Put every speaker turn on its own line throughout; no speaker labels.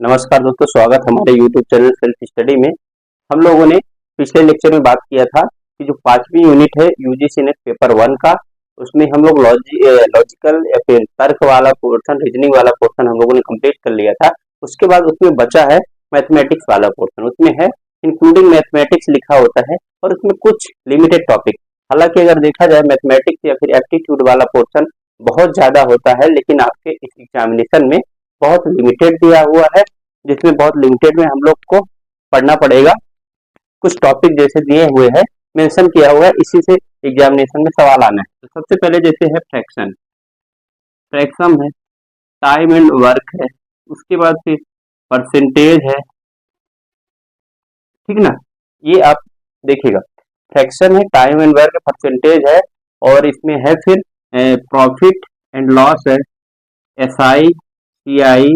नमस्कार दोस्तों, स्वागत हमारे YouTube चैनल सेल्फ स्टडी में। हम लोगों ने पिछले लेक्चर में बात किया था कि जो 5वीं यूनिट है यूजीसी नेट पेपर 1 का, उसमें हम लोग लॉजिकल या फिर तर्क वाला पोर्शन, रीजनिंग वाला पोर्शन हम लोगों ने कंप्लीट कर लिया था। उसके बाद उसमें बचा है मैथमेटिक्स वाला पोर्शन। उसमें है इंक्लूडिंग मैथमेटिक्स लिखा होता है और उसमें कुछ लिमिटेड टॉपिक। हालांकि अगर देखा जाए मैथमेटिक्स या फिर एप्टीट्यूड वाला पोर्शन बहुत ज्यादा होता है, लेकिन आपके इस एग्जामिनेशन में बहुत लिमिटेड दिया हुआ है, जिसमें बहुत लिमिटेड में हम लोग को पढ़ना पड़ेगा। कुछ टॉपिक जैसे दिए हुए हैं, मेंशन किया हुआ है, इसी से एग्जामिनेशन में सवाल आना है। तो सबसे पहले जैसे है फ्रैक्शन, फ्रैक्शन है, टाइम एंड वर्क है, उसके बाद फिर परसेंटेज है, ठीक ना। ये आप देखिएगा, फ्रैक्शन है, टाइम एंड वर्क, परसेंटेज है, और इसमें है फिर प्रॉफिट एंड लॉस है, एसआई, सीआई,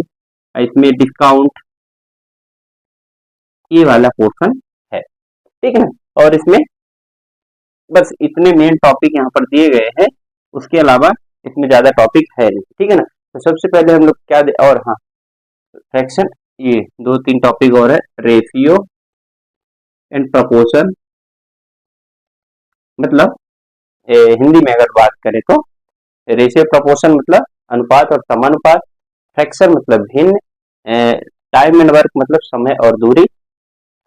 इसमें डिस्काउंट, ये वाला पोर्शन है, ठीक है ना। और इसमें बस इतने मेन टॉपिक यहाँ पर दिए गए हैं, उसके अलावा इसमें ज्यादा टॉपिक है नहीं, ठीक है ना। तो सबसे पहले हम लोग क्या और हाँ, फ्रैक्शन, ये 2-3 टॉपिक और है, रेशियो एंड प्रपोर्शन। मतलब हिंदी में अगर बात करें तो रेशियो प्रपोर्शन मतलब अनुपात और समानुपात, फ्रैक्शन मतलब भिन्न, टाइम एंड वर्क मतलब समय और दूरी,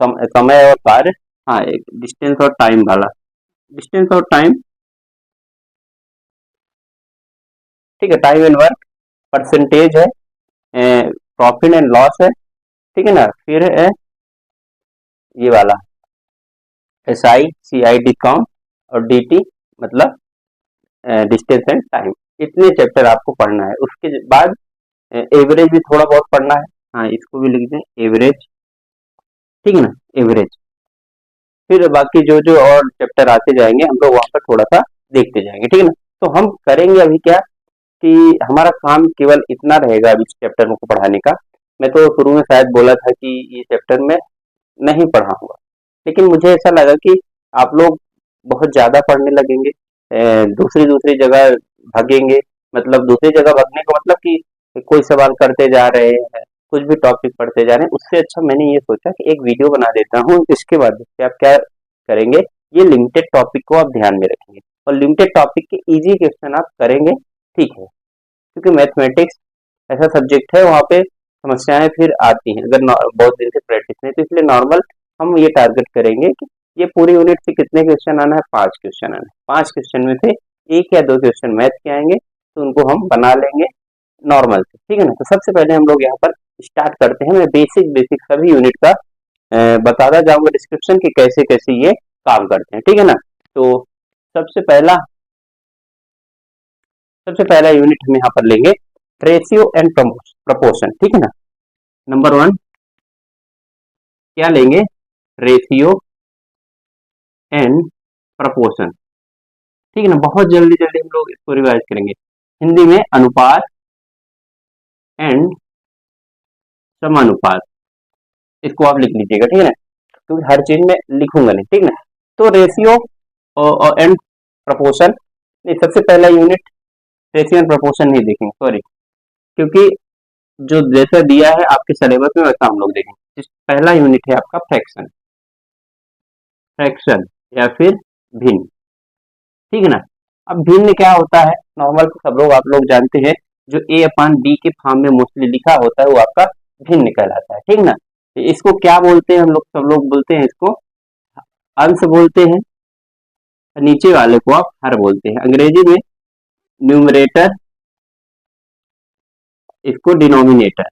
समय और कार्य, हाँ एक डिस्टेंस और टाइम वाला, डिस्टेंस और टाइम, ठीक है, टाइम एंड वर्क, परसेंटेज है, प्रॉफिट एंड लॉस है, ठीक है ना। फिर है ये वाला S I C I discount, और डी टी मतलब डिस्टेंस एंड टाइम। इतने चैप्टर आपको पढ़ना है। उसके बाद एवरेज भी थोड़ा बहुत पढ़ना है, हाँ इसको भी लिख दें एवरेज, ठीक है ना, एवरेज। फिर बाकी जो जो और चैप्टर आते जाएंगे हम लोग वहां पर थोड़ा सा देखते जाएंगे, ठीक है ना। तो हम करेंगे अभी क्या कि हमारा काम केवल इतना रहेगा अभी इस चैप्टर को पढ़ाने का। मैं तो शुरू में शायद बोला था कि ये चैप्टर में नहीं पढ़ाऊंगा, लेकिन मुझे ऐसा लगा कि आप लोग बहुत ज्यादा पढ़ने लगेंगे, दूसरी दूसरी जगह भागेंगे। मतलब दूसरी जगह भागने का मतलब कि कोई सवाल करते जा रहे हैं, कुछ भी टॉपिक पढ़ते जा रहे हैं। उससे अच्छा मैंने ये सोचा कि एक वीडियो बना देता हूँ, इसके बाद से आप क्या करेंगे, ये लिमिटेड टॉपिक को आप ध्यान में रखेंगे और लिमिटेड टॉपिक के इजी क्वेश्चन आप करेंगे, ठीक है। क्योंकि मैथमेटिक्स ऐसा सब्जेक्ट है, वहाँ पे समस्याएं फिर आती हैं अगर बहुत दिन से प्रैक्टिस नहीं, तो इसलिए नॉर्मल हम ये टारगेट करेंगे कि ये पूरी यूनिट से कितने क्वेश्चन आना है, 5 क्वेश्चन आना है। 5 क्वेश्चन में से 1 या 2 क्वेश्चन मैथ के आएंगे, तो उनको हम बना लेंगे नॉर्मल से, ठीक है ना। तो सबसे पहले हम लोग यहाँ पर स्टार्ट करते हैं। मैं बेसिक बेसिक सभी यूनिट का बताता जाऊंगा डिस्क्रिप्शन की कैसे कैसे ये काम करते हैं, ठीक है ना। तो सबसे पहला सबसे पहला यूनिट हम यहाँ पर लेंगे रेशियो एंड प्रपोर्शन, ठीक है ना। नंबर 1 क्या लेंगे, रेशियो एंड प्रपोर्शन, ठीक है ना। बहुत जल्दी जल्दी हम लोग इसको रिवाइज करेंगे। हिंदी में अनुपात एंड समानुपात, इसको आप लिख लीजिएगा, ठीक है ना, क्योंकि हर चीज में लिखूंगा नहीं, ठीक है ना। तो रेशियो एंड प्रपोर्शन, सबसे पहला यूनिट रेशियो एंड प्रपोर्शन नहीं देखेंगे, सॉरी, क्योंकि जो जैसा दिया है आपके सिलेबस में वैसा हम लोग देखेंगे। पहला यूनिट है आपका फ्रैक्शन, फ्रैक्शन या फिर भिन्न, ठीक है ना। अब भिन्न क्या होता है, नॉर्मल सब लोग आप लोग जानते हैं, जो ए अपान बी के फॉर्म में मोस्टली लिखा होता है वो आपका भिन्न कहलाता है, ठीक ना। इसको क्या बोलते हैं, हम लोग सब लोग बोलते हैं इसको अंश बोलते हैं, नीचे वाले को आप हर बोलते हैं। अंग्रेजी में न्यूमरेटर, इसको डिनोमिनेटर।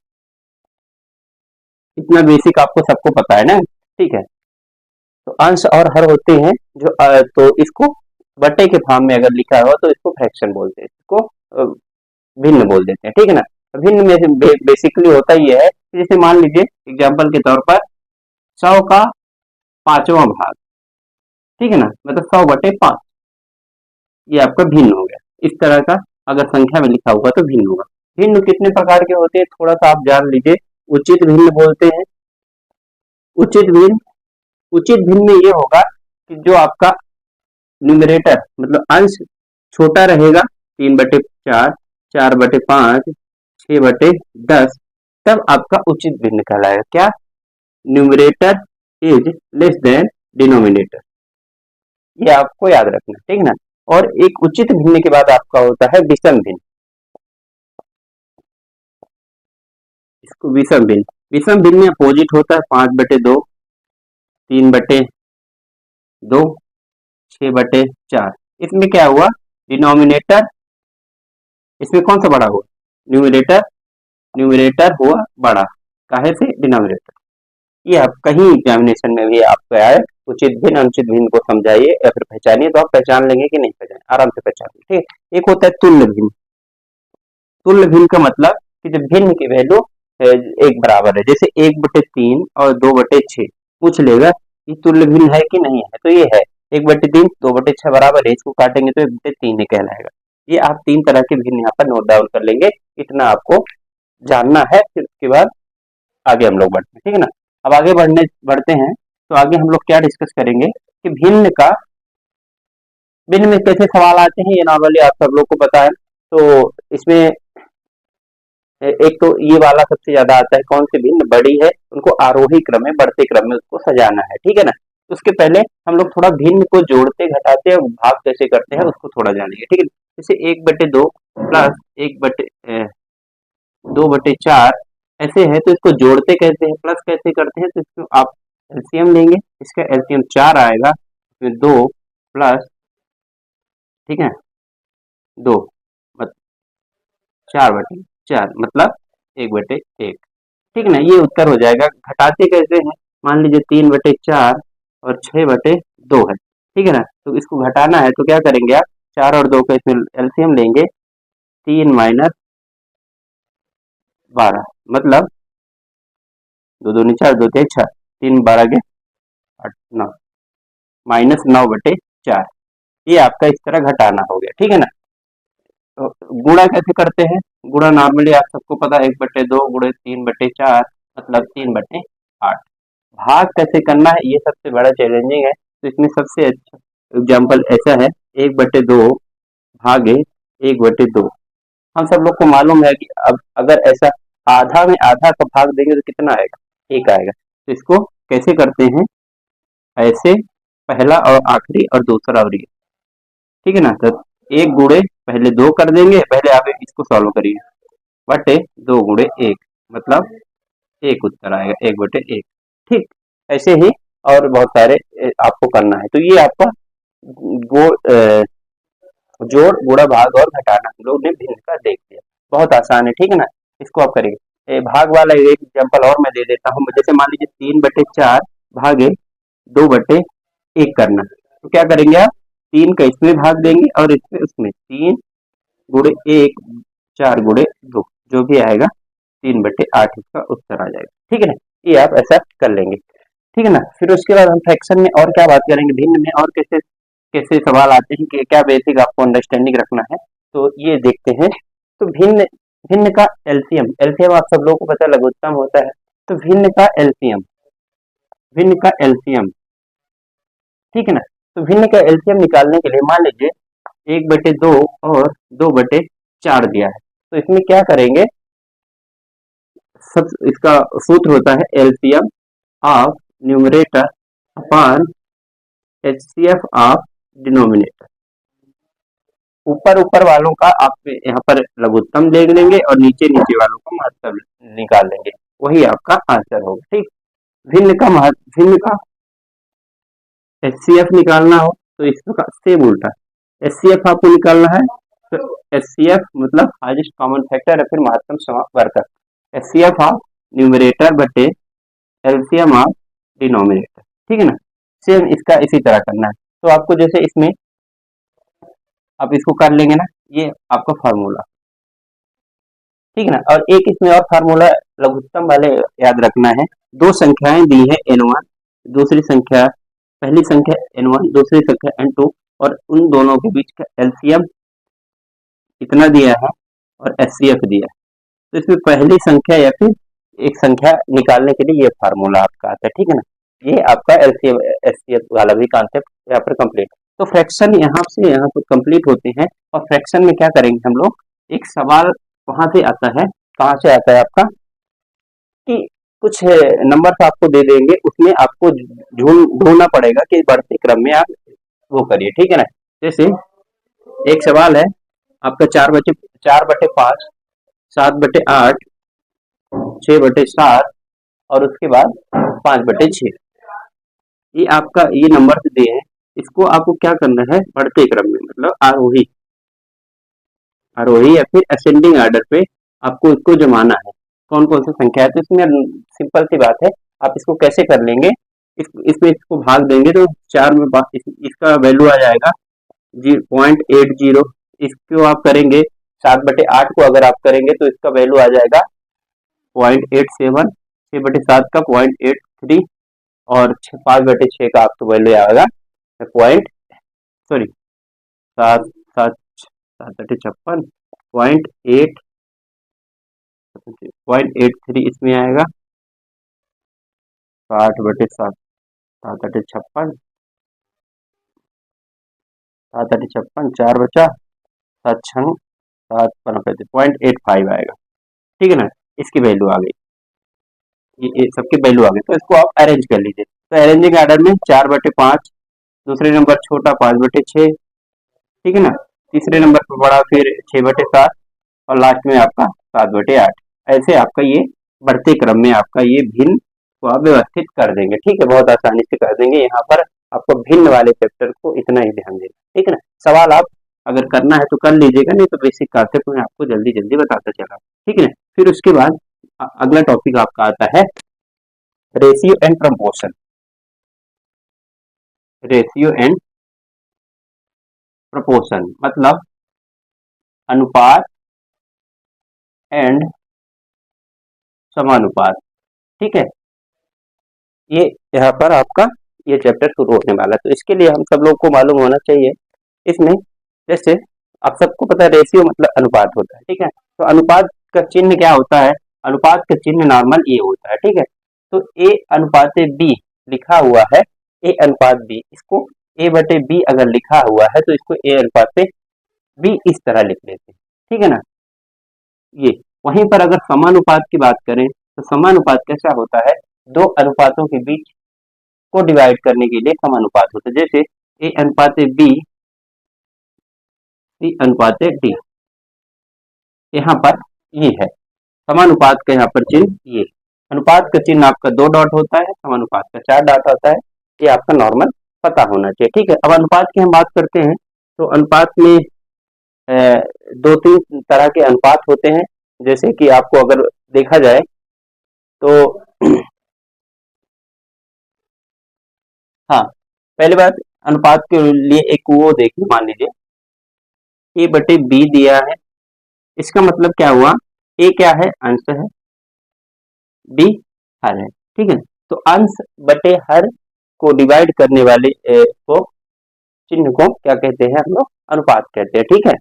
इतना बेसिक आपको सबको पता है ना, ठीक है। तो अंश और हर होते हैं जो तो इसको बटे के फॉर्म में अगर लिखा हो तो इसको फ्रैक्शन बोलते हैं, इसको भिन्न बोल देते हैं, ठीक है ना। भिन्न में से बेसिकली होता ही है, जैसे मान लीजिए एग्जांपल के तौर पर 100 का 5वां भाग, ठीक है ना, मतलब 100/5, ये आपका भिन्न हो गया। इस तरह का अगर संख्या में लिखा होगा तो भिन्न होगा। भिन्न कितने प्रकार के होते हैं थोड़ा सा आप जान लीजिए। उचित भिन्न बोलते हैं, उचित भिन्न, उचित भिन्न में ये होगा कि जो आपका न्यूमरेटर मतलब अंश छोटा रहेगा, 3/4, 4/5, 6/10, तब आपका उचित भिन्न कहलाएगा। क्या? Numerator is less than denominator, ये आपको याद रखना, ठीक ना। और एक उचित भिन्न के बाद आपका होता है विषम भिन्न। इसको विषम भिन्न, विषम भिन्न में अपोजिट होता है 5/2, 3/2, 6/4। इसमें क्या हुआ? डिनोमिनेटर, इसमें कौन सा बड़ा हुआ? न्यूमरेटर, न्यूमरेटर हुआ बड़ा, काहे से? डिनोमिनेटर। ये आप कहीं एग्जामिनेशन में भी आपको आए, उचित भिन्न अनुचित भिन्न को समझाइए या फिर पहचानिए, तो आप पहचान लेंगे कि नहीं पहचान, आराम से पहचान लेंगे, ठीक। एक होता है तुल्य भिन्न। तुल्य भिन्न का मतलब कि जब भिन्न की वैल्यू एक बराबर है, जैसे 1/3 और 2/6, पूछ लेगा ये तुल्य भिन्न है कि नहीं है, तो ये है। 1/3 2/6 बराबर है, इसको काटेंगे तो 1/3 कहलाएगा। ये आप 3 तरह के भिन्न यहाँ पर नोट डाउन कर लेंगे, इतना आपको जानना है। फिर उसके बाद आगे हम लोग बढ़ते हैं, ठीक है ना। अब आगे बढ़ते हैं, तो आगे हम लोग क्या डिस्कस करेंगे कि भिन्न में कैसे सवाल आते हैं, ये नॉर्मली आप सब लोग को पता है। तो इसमें एक तो ये वाला सबसे ज्यादा आता है, कौन सी भिन्न बड़ी है, उनको आरोही क्रम में, बढ़ते क्रम में उसको सजाना है, ठीक है ना। उसके पहले हम लोग थोड़ा भिन्न को जोड़ते घटाते और भाग कैसे करते हैं उसको थोड़ा जानेंगे, ठीक है। जैसे 1/2 प्लस 2/4 ऐसे है, तो इसको जोड़ते कैसे हैं, प्लस कैसे करते हैं, तो इसको आप एलसीएम लेंगे, इसका एलसीएम 4 आएगा, इसमें 2 प्लस, ठीक है, 2 4/4 मतलब 1/1, ठीक है ना। ये उत्तर हो जाएगा। घटाते कैसे हैं, मान लीजिए 3/4 और 6/2 है, ठीक है ना। तो इसको घटाना है तो क्या करेंगे आप, 4 और 2 का इसमें एलसीएम लेंगे, 3 - 12 मतलब 2 दूनी 4, 2 3 6, 3 12 के 8 9 -9/4। ये आपका इस तरह घटाना हो गया, ठीक है ना। तो गुणा कैसे करते हैं, गुणा नॉर्मली आप सबको पता है, 1/2 गुणे 3/4 मतलब 3/8। भाग कैसे करना है, ये सबसे बड़ा चैलेंजिंग है। तो इसमें सबसे अच्छा एग्जाम्पल ऐसा है, 1/2 भागे 1/2। हम सब लोग को मालूम है कि अब अगर ऐसा आधा में आधा का भाग देंगे तो कितना आएगा, 1 आएगा। तो इसको कैसे करते हैं, ऐसे पहला और आखिरी और दूसरा और ये, ठीक है ना। तो 1 गुणे पहले 2 कर देंगे, पहले आप इसको सॉल्व करिए, बटे 2 गुणे 1 मतलब 1 उत्तर आएगा, 1/1, ठीक। ऐसे ही और बहुत सारे आपको करना है। तो ये आपका जोड़ गुणा भाग और घटाना हम लोग ने भिन्न का देख लिया, बहुत आसान है, ठीक है ना। इसको आप करेंगे। भाग वाला एक एग्जाम्पल और मैं दे देता हूँ, जैसे मान लीजिए 3/4 भागे 2/1 करना, तो क्या करेंगे आप, 3 का इसमें भाग देंगे और इसमें उसमें 3 गुणे 1 4 गुणे 2 जो भी आएगा 3/8 इसका उत्तर आ जाएगा, ठीक है ना। ये आप ऐसा कर लेंगे, ठीक है ना। फिर उसके बाद हम फ्रैक्शन में और क्या बात करेंगे, भिन्न में और कैसे कैसे सवाल आते हैं, कि क्या बेसिक आपको अंडरस्टैंडिंग रखना है, तो ये देखते हैं। तो भिन्न भिन्न का एलसीएम, एलसीएम आप सब लोगों को पता है लघुत्तम होता है। तो भिन्न का एलसीएम, भिन्न का एलसीएम, ठीक है ना। तो भिन्न का एलसीएम निकालने के लिए मान लीजिए 1/2 और 2/4 दिया है, तो इसमें क्या करेंगे, सब इसका सूत्र होता है LCM of numerator upon HCF of denominator. ऊपर ऊपर वालों का आप यहाँ पर लघुत्तम ले लेंगे और नीचे नीचे वालों का महत्तम निकाल लेंगे, वही आपका आंसर होगा, ठीक। भिन्न का एचसीएफ निकालना हो तो इसका सेम उल्टा, एचसीएफ आपको निकालना है, तो एचसीएफ मतलब हाईएस्ट कॉमन फैक्टर या फिर महत्तम वर्ग, एचसीएफ ऑफ न्यूमरेटर बटे एलसीएम ऑफ डिनोमिनेटर, ठीक है ना। सेम इसका इसी तरह करना है। तो आपको जैसे इसमें आप इसको कर लेंगे ना, ये आपका फार्मूला, ठीक है ना। और एक इसमें और फार्मूला लघुत्तम वाले याद रखना है, दो संख्याएं दी है n1, दूसरी संख्या, पहली संख्या n1 दूसरी संख्या n2, और उन दोनों के बीच का एलसीएम इतना दिया है और एचसीएफ दिया है। तो इसमें पहली संख्या या फिर एक संख्या निकालने के लिए ये फार्मूला आपका आता है, ठीक है ना। ये आपका एलसीएम एचसीएफ वाला भी कॉन्सेप्ट यहाँ पर कंप्लीट। तो फ्रैक्शन यहाँ से यहाँ पर कंप्लीट होते हैं। और फ्रैक्शन में क्या करेंगे हम लोग, एक सवाल वहां से आता है, कहाँ से आता है आपका, कि कुछ नंबर्स आपको दे देंगे, उसमें आपको ढूंढना पड़ेगा कि बढ़ते क्रम में आप वो करिए, ठीक है ना। जैसे एक सवाल है आपका 4/5, 7/8, 6/7 और उसके बाद 5/6। ये आपका ये नंबर दिए हैं, इसको आपको क्या करना है, बढ़ते क्रम में मतलब आरोही आरोही या फिर असेंडिंग ऑर्डर पे आपको इसको जमाना है। कौन कौन सी संख्या है, तो इसमें सिंपल सी बात है, आप इसको कैसे कर लेंगे, इसमें इसको भाग देंगे तो 4 में इसका वैल्यू आ जाएगा 0.80। इसको आप करेंगे 7/8 को अगर आप करेंगे तो इसका वैल्यू आ जाएगा 0.87, 6/7 का 0.83 और 5/6 का आपको वैल्यू आएगा पॉइंट सॉरी 7 7 7 0.83 इसमें आएगा 60/7, 7 8 56, 7 8 56, 4 बचा 7 6 7 5 आएगा, ठीक है ना। इसकी वैल्यू आ गई, ये सबकी वैल्यू आ गई, तो इसको आप अरेंज कर लीजिए। तो अरेंजिंग ऑर्डर में 4/5, दूसरे नंबर छोटा 5/6, ठीक है ना। तीसरे नंबर पर बड़ा फिर 6/7 और लास्ट में आपका 7/8। ऐसे आपका ये बढ़ते क्रम में आपका ये भिन्न को आप व्यवस्थित कर देंगे, ठीक है, बहुत आसानी से कर देंगे। यहाँ पर आपको भिन्न वाले चैप्टर को इतना ही ध्यान देना, ठीक है ना। सवाल आप अगर करना है तो कर लीजिएगा, नहीं तो बेसिक कॉन्सेप्ट में आपको जल्दी जल्दी बताता चला, ठीक है ना। फिर उसके बाद अगला टॉपिक आपका आता है ratio and proportion. Ratio and proportion मतलब अनुपात एंड समानुपात, ठीक है। ये यहाँ पर आपका ये चैप्टर शुरू होने वाला है, तो इसके लिए हम सब लोग को मालूम होना चाहिए। इसमें जैसे आप सबको पता है रेशियो मतलब अनुपात होता है, ठीक है। तो अनुपात का चिन्ह क्या होता है, अनुपात का चिन्ह नॉर्मल ए होता है, ठीक है। तो ए अनुपात बी लिखा हुआ है, ए अनुपात बी, इसको A/B अगर लिखा हुआ है तो इसको ए अनुपात बी इस तरह लिख लेते हैं, ठीक है ना। ये वहीं पर अगर समानुपात की बात करें तो समानुपात कैसा होता है, दो अनुपातों के बीच को डिवाइड करने के लिए समानुपात होता है। जैसे ए अनुपात बी, सी अनुपात डी, यहाँ पर ये है समानुपात का, यहाँ पर चिन्ह ये अनुपात का चिन्ह आपका 2 डॉट होता है, समानुपात का 4 डॉट होता है, ये आपका नॉर्मल पता होना चाहिए, ठीक है। अब अनुपात की हम बात करते हैं तो अनुपात में 2-3 तरह के अनुपात होते हैं। जैसे कि आपको अगर देखा जाए तो हाँ, पहली बात अनुपात के लिए एक वो देखिए, मान लीजिए A/B दिया है, इसका मतलब क्या हुआ, ए क्या है, अंश है, बी हर है, ठीक है। तो अंश बटे हर को डिवाइड करने वाले को चिन्ह को क्या कहते हैं, हम लोग अनुपात कहते हैं, ठीक है।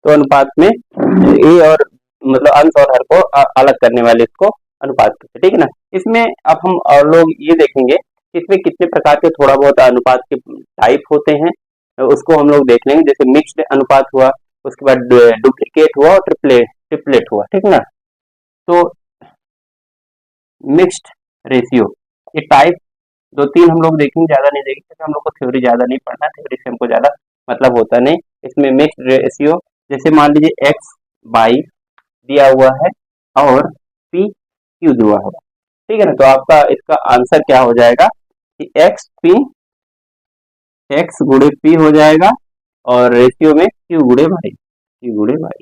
तो अनुपात में ए और मतलब अंश और हर को अलग करने वाले इसको अनुपात कहते हैं, ठीक है ना। इसमें अब हम और लोग ये देखेंगे कि इसमें कितने प्रकार के थोड़ा बहुत अनुपात के टाइप होते हैं, उसको हम लोग देख लेंगे। जैसे मिक्स्ड अनुपात हुआ, उसके बाद डुप्लीकेट हुआ और ट्रिपलेट हुआ, ठीक ना। तो मिक्स्ड रेशियो ये टाइप 2-3 हम लोग देखेंगे, ज्यादा नहीं देखेंगे क्योंकि हम लोग को थ्योरी ज्यादा नहीं पढ़ना, थ्योरी से हमको ज्यादा मतलब होता नहीं। इसमें मिक्स्ड रेशियो जैसे मान लीजिए x/y दिया हुआ है और p/q दिया हुआ, ठीक है ना। तो आपका इसका आंसर क्या हो जाएगा कि x गुणे p हो जाएगा और रेशियो में q/y।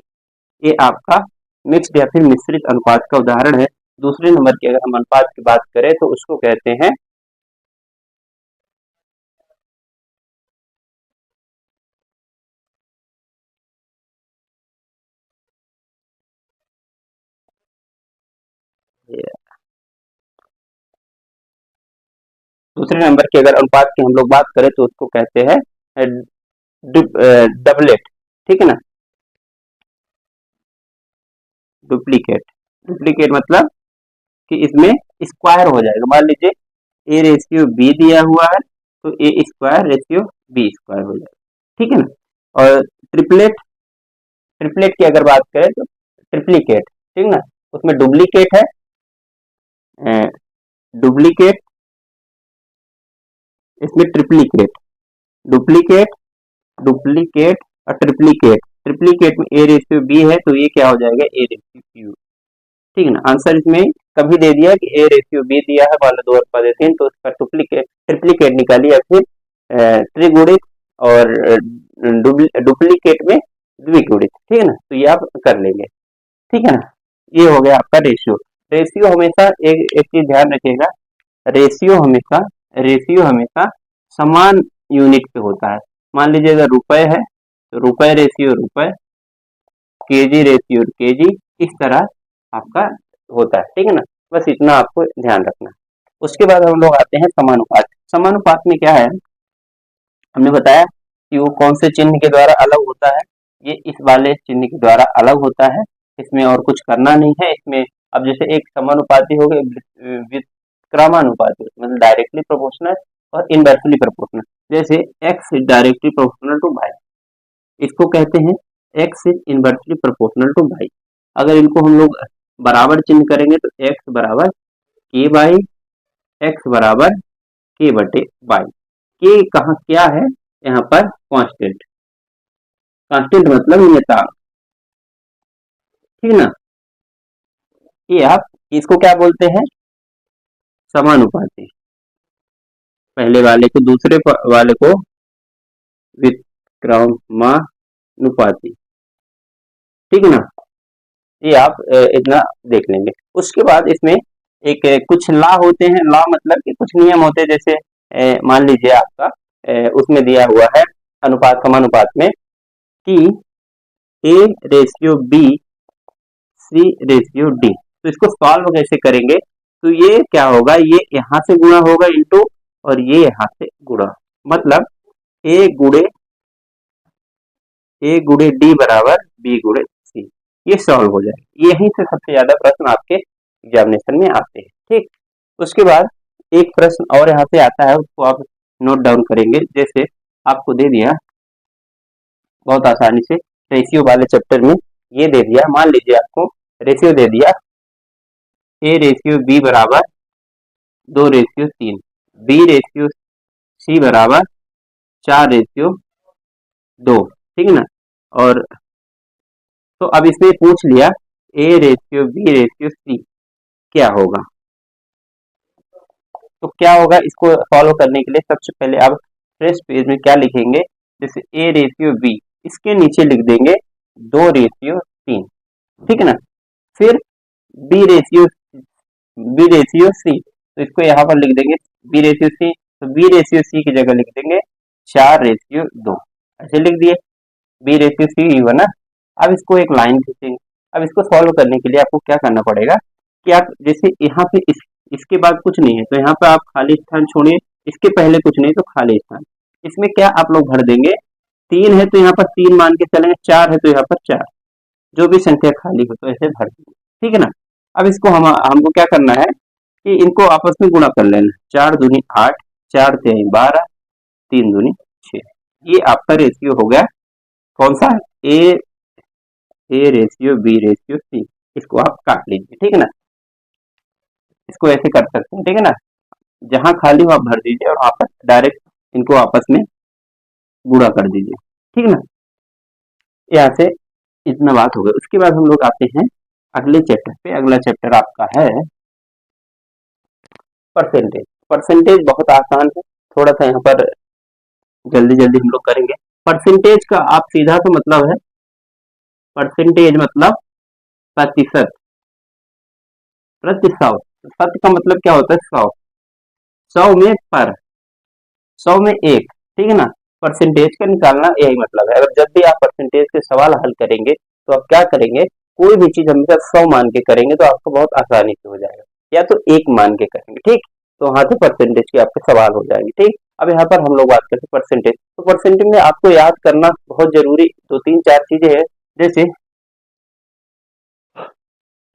ये आपका मिक्स्ड या फिर मिश्रित अनुपात का उदाहरण है। दूसरे नंबर की अगर हम अनुपात की बात करें तो उसको कहते हैं दूसरे नंबर की अगर अनुपात की हम लोग बात करें तो उसको कहते हैं डबलेट, ठीक है ना। डुप्लीकेट मतलब कि इसमें स्क्वायर हो जाएगा। मान लीजिए A/B दिया हुआ है तो A² रेशियो B² हो जाएगा, ठीक है ना। और ट्रिपलेट ट्रिपलेट की अगर बात करें तो ट्रिप्लीकेट, ठीक ना, उसमें डुप्लीकेट है, डुप्लीकेट, इसमें ट्रिप्लीकेट, डुप्लीकेट, डुप्लीकेट और ट्रिप्लीकेट। ट्रिप्लीकेट में ए रेशियो बी है तो ये क्या हो जाएगा, ए रेशियो यू, ठीक है ना। आंसर इसमें कभी दे दिया कि ए रेशियो बी दिया है, मान लो 2 उत्पाद देते हैं तो उसका ट्रिप्लीकेट निकालिए या फिर त्रिगुणित और डुप्लीकेट में द्विगुणित, ठीक है ना, तो ये आप कर लेंगे, ठीक है ना। ये हो गया आपका रेशियो। रेशियो हमेशा एक चीज ध्यान रखिएगा, रेशियो हमेशा समान यूनिट पे होता है। मान लीजिए अगर रुपए है तो रुपए रेशियो रुपए, केजी रेशियो केजी, इस तरह आपका होता है, ठीक है ना। बस इतना आपको ध्यान रखना। उसके बाद हम लोग आते हैं समानुपात। समानुपात में क्या है, हमने बताया कि वो कौन से चिन्ह के द्वारा अलग होता है, ये इस वाले चिन्ह के द्वारा अलग होता है, इसमें और कुछ करना नहीं है। इसमें अब जैसे एक समानुपाती हो गए विक्रमानुपाती, मतलब डायरेक्टली प्रोपोर्शनल और इनवर्सली प्रोपोर्शनल। जैसे X is directly proportional to Y, इसको कहते हैं X is inversely proportional to Y. अगर इनको हम लोग बराबर चिन्ह करेंगे तो एक्स बराबर के बाई एक्स बराबर के बटे वाई। के कहाँ क्या है, यहाँ पर कांस्टेंट, कांस्टेंट मतलब नियतांक, ठीक ना। ये आप इसको क्या बोलते हैं, समानुपाती। पहले वाले को दूसरे वाले को विक्रमानुपाती, ठीक ना। ये आप इतना देख लेंगे। उसके बाद इसमें एक कुछ लॉ होते हैं, लॉ मतलब कि कुछ नियम होते हैं। जैसे मान लीजिए आपका उसमें दिया हुआ है अनुपात समानुपात में कि A ratio B C ratio D, तो इसको सॉल्व कैसे करेंगे, तो ये क्या होगा, ये यहाँ से गुणा होगा इंटू और ये यहाँ से गुणा, मतलब ए गुणे डी बराबर बी गुणे सी, ये सॉल्व हो जाएगा। यहीं से सबसे ज्यादा प्रश्न आपके एग्जामिनेशन में आते हैं, ठीक। उसके बाद एक प्रश्न और यहाँ से आता है, उसको आप नोट डाउन करेंगे। जैसे आपको दे दिया बहुत आसानी से रेशियो वाले चैप्टर में, ये दे दिया, मान लीजिए आपको रेशियो दे दिया ए रेशियो बी बराबर 2 रेशियो 3, बी रेशियो सी बराबर 4 रेशियो 2, ठीक है ना। और तो अब इसमें पूछ लिया A ratio B ratio C क्या होगा, तो क्या होगा, इसको सॉल्व करने के लिए सबसे पहले आप फ्रेश पेज में क्या लिखेंगे, जैसे ए रेशियो बी, इसके नीचे लिख देंगे 2 रेशियो 3, ठीक है ना। फिर बी रेशियो सी, तो इसको यहाँ पर लिख देंगे बी रेशियो सी, तो बी रेशियो सी की जगह लिख देंगे 4 रेशियो 2, ऐसे लिख दिए, बी रेशियो सी ही बना। अब इसको एक लाइन खींचेंगे। अब इसको सॉल्व करने के लिए आपको क्या करना पड़ेगा कि आप जैसे यहाँ पे इसके बाद कुछ नहीं है तो यहाँ पे आप खाली स्थान छोड़िए, इसके पहले कुछ नहीं तो खाली स्थान, इसमें क्या आप लोग भर देंगे, 3 है तो यहाँ पर 3 मान के चलेंगे, 4 है तो यहाँ पर 4, जो भी संख्या खाली हो तो ऐसे भर देंगे, ठीक है ना। अब इसको हमको क्या करना है कि इनको आपस में गुणा कर लेना, 4 दूनी 8, 4 तेई 12, 3 दूनी 6, ये आपका रेशियो हो गया कौन सा, A ratio B ratio C. इसको आप काट लीजिए, ठीक है ना, इसको ऐसे कर सकते हैं, ठीक है ना। जहां खाली हो आप भर दीजिए और आप डायरेक्ट इनको आपस में गुणा कर दीजिए, ठीक है ना। यहाँ से इतना बात हो गया। उसके बाद हम लोग आते हैं अगले चैप्टर पे। अगला चैप्टर आपका है परसेंटेज। परसेंटेज बहुत आसान है, थोड़ा सा यहाँ पर जल्दी जल्दी हम लोग करेंगे। परसेंटेज का आप सीधा तो मतलब है, परसेंटेज मतलब प्रतिशत, प्रतिशत, शत का मतलब क्या होता है 100, 100 में पर, 100 में 1, ठीक है ना। परसेंटेज का निकालना यही मतलब है। अगर जब भी आप परसेंटेज के सवाल हल करेंगे तो आप क्या करेंगे, कोई भी चीज हमेशा 100 मान के करेंगे तो आपको बहुत आसानी से हो जाएगा, या तो 1 मान के करेंगे, ठीक, तो वहां से परसेंटेज के आपके सवाल हो जाएंगे, ठीक। अब यहाँ पर हम लोग बात करते हैं परसेंटेज। तो परसेंटेज में आपको याद करना बहुत जरूरी 2-3-4 चीजें हैं। जैसे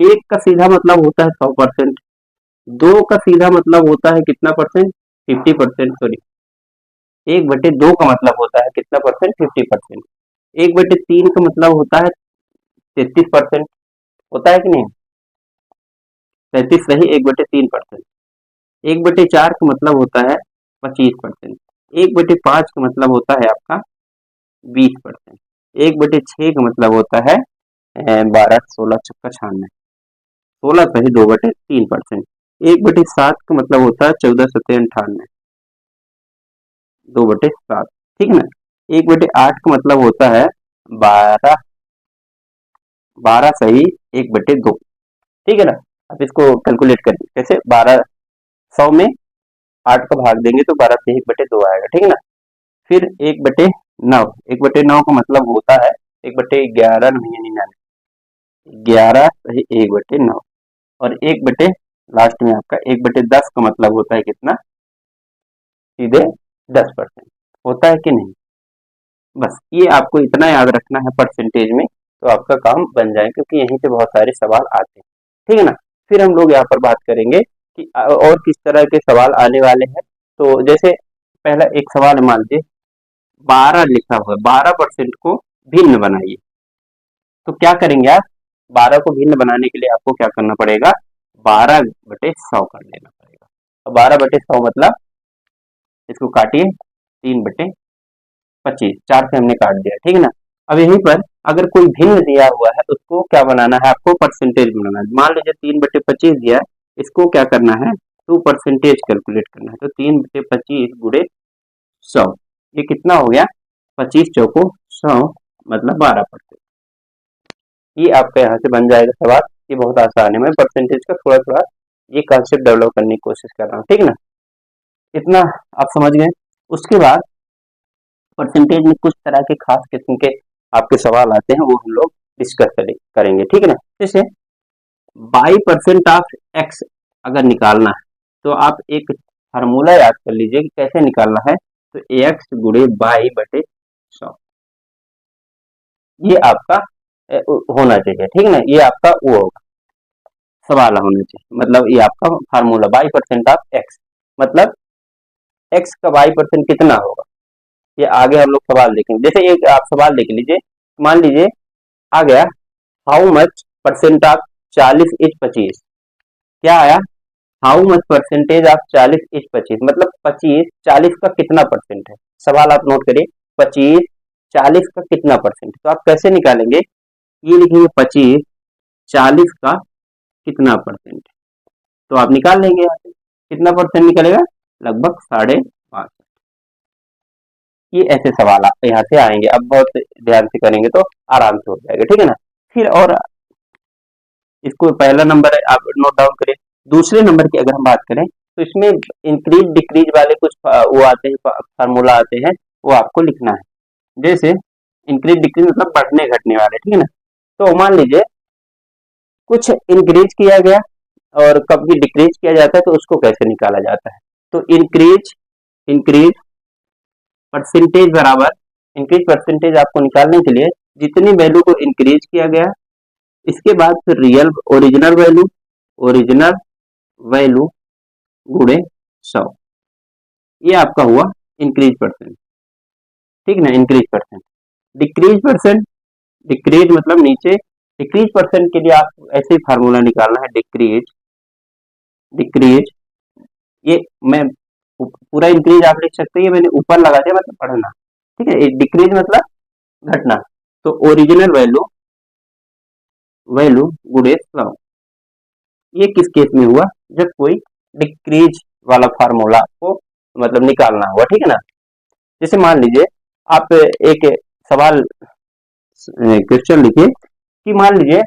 1 का सीधा मतलब होता है 100%, 2 का सीधा मतलब होता है कितना परसेंट, 50%, सॉरी 1/2 का मतलब होता है कितना परसेंट, 50%, 1/3 का मतलब होता है 33% होता है कि नहीं? 33 सही 1/3%। 1/4 का मतलब होता है 25%। 1/5 का मतलब होता है आपका 20%। 1/6 का मतलब होता है 12, 16 छक्का 96, 16 सही 2/3%। 1/7 का मतलब होता है 14, 17, 98, 2/7, ठीक है ना। 1/8 का मतलब होता है 12, 12 सही 1/2, ठीक है ना। अब इसको कैलकुलेट करें कैसे, 12 100 में 8 का भाग देंगे तो 12 से 1/2 आएगा, ठीक है ना। फिर 1/9, 1/9 का मतलब होता है 1/11 नहीं 99, 11 सही 1/9, और 1 लास्ट में आपका 1/10 का मतलब होता है कितना, सीधे 10% होता है कि नहीं। बस ये आपको इतना याद रखना है परसेंटेज में, तो आपका काम बन जाए, क्योंकि यहीं से बहुत सारे सवाल आते हैं, ठीक है ना। फिर हम लोग यहाँ पर बात करेंगे कि और किस तरह के सवाल आने वाले हैं। तो जैसे पहला एक सवाल मान लीजिए 12 लिखा हुआ है, 12% को भिन्न बनाइए। तो क्या करेंगे आप, 12 को भिन्न बनाने के लिए आपको क्या करना पड़ेगा, 12/100 कर लेना पड़ेगा। और 12/100 मतलब इसको काटिए 3/25, 4 से हमने काट दिया, ठीक है ना। अब यहीं पर अगर कोई भिन्न दिया हुआ है उसको क्या बनाना है, आपको परसेंटेज बनाना है। मान लीजिए 3/25 दिया, इसको क्या करना है, टू परसेंटेज कैलकुलेट करना है। तो 3/25 गुणे 100, ये कितना हो गया, 25 चौको 100 मतलब 12%। ये आपका यहाँ से बन जाएगा सवाल। ये बहुत आसान है, मैं परसेंटेज का थोड़ा थोड़ा ये कॉन्सेप्ट डेवलप करने की कोशिश कर रहा हूँ, ठीक है ना। इतना आप समझ गए। उसके बाद परसेंटेज में कुछ तरह के खास किस्म के आपके सवाल आते हैं, वो हम लोग डिस्कस करेंगे, ठीक है ना। जैसे 22% ऑफ एक्स अगर निकालना है तो आप एक फार्मूला याद कर लीजिए कि कैसे निकालना है। तो एक्स गुणे 22/100, ये आपका होना चाहिए, ठीक है ना। ये आपका वो होगा सवाल होना चाहिए, मतलब ये आपका फार्मूला 22% ऑफ एक्स, मतलब एक्स का 22% कितना होगा, ये आगे हम लोग सवाल देखेंगे। जैसे एक आप सवाल देख लीजिए, मान लीजिए आ गया how much percent of 40 is 25, क्या आया, how much percentage of 40 is 25, मतलब 25 40 का कितना परसेंट है। सवाल आप नोट करिए, 25 40 का कितना परसेंट। तो आप कैसे निकालेंगे, ये लिखेंगे 25 40 का कितना परसेंट, तो आप निकाल लेंगे यहाँ से कितना परसेंट निकलेगा, लगभग 5.5। ये ऐसे सवाल यहाँ से आएंगे, अब बहुत ध्यान से करेंगे तो आराम से हो जाएगा, ठीक है ना। फिर और इसको पहला नंबर है आप नोट डाउन करें। दूसरे नंबर की अगर हम बात करें तो इसमें इंक्रीज डिक्रीज वाले कुछ वो आते हैं, फार्मूला आते हैं, वो आपको लिखना है। जैसे इंक्रीज डिक्रीज मतलब बढ़ने घटने वाले, ठीक है ना। तो मान लीजिए कुछ इंक्रीज किया गया और कभी डिक्रीज किया जाता है, तो उसको कैसे निकाला जाता है। तो इंक्रीज इंक्रीज परसेंटेज बराबर, इंक्रीज परसेंटेज आपको निकालने के लिए जितनी वैल्यू को इंक्रीज किया गया, इसके बाद फिर रियल ओरिजिनल वैल्यू गुणे 100, ये आपका हुआ इंक्रीज परसेंट, ठीक ना। Increase percent, decrease percent, decrease मतलब नीचे, डिक्रीज परसेंट के लिए आप ऐसे ही फार्मूला निकालना है, डिक्रीज डिक्रीज, ये मैं पूरा इंक्रीज आप लिख सकते हैं, ये मैंने ऊपर लगा दिया मतलब पढ़ना, ठीक है। डिक्रीज मतलब घटना, तो ओरिजिनल वैल्यू वैल्यू गुणे 100, ये किस केस में हुआ, जब कोई डिक्रीज वाला फार्मूला आपको मतलब निकालना हुआ, ठीक है ना। जैसे मान लीजिए आप एक सवाल क्वेश्चन लिखिए कि मान लीजिए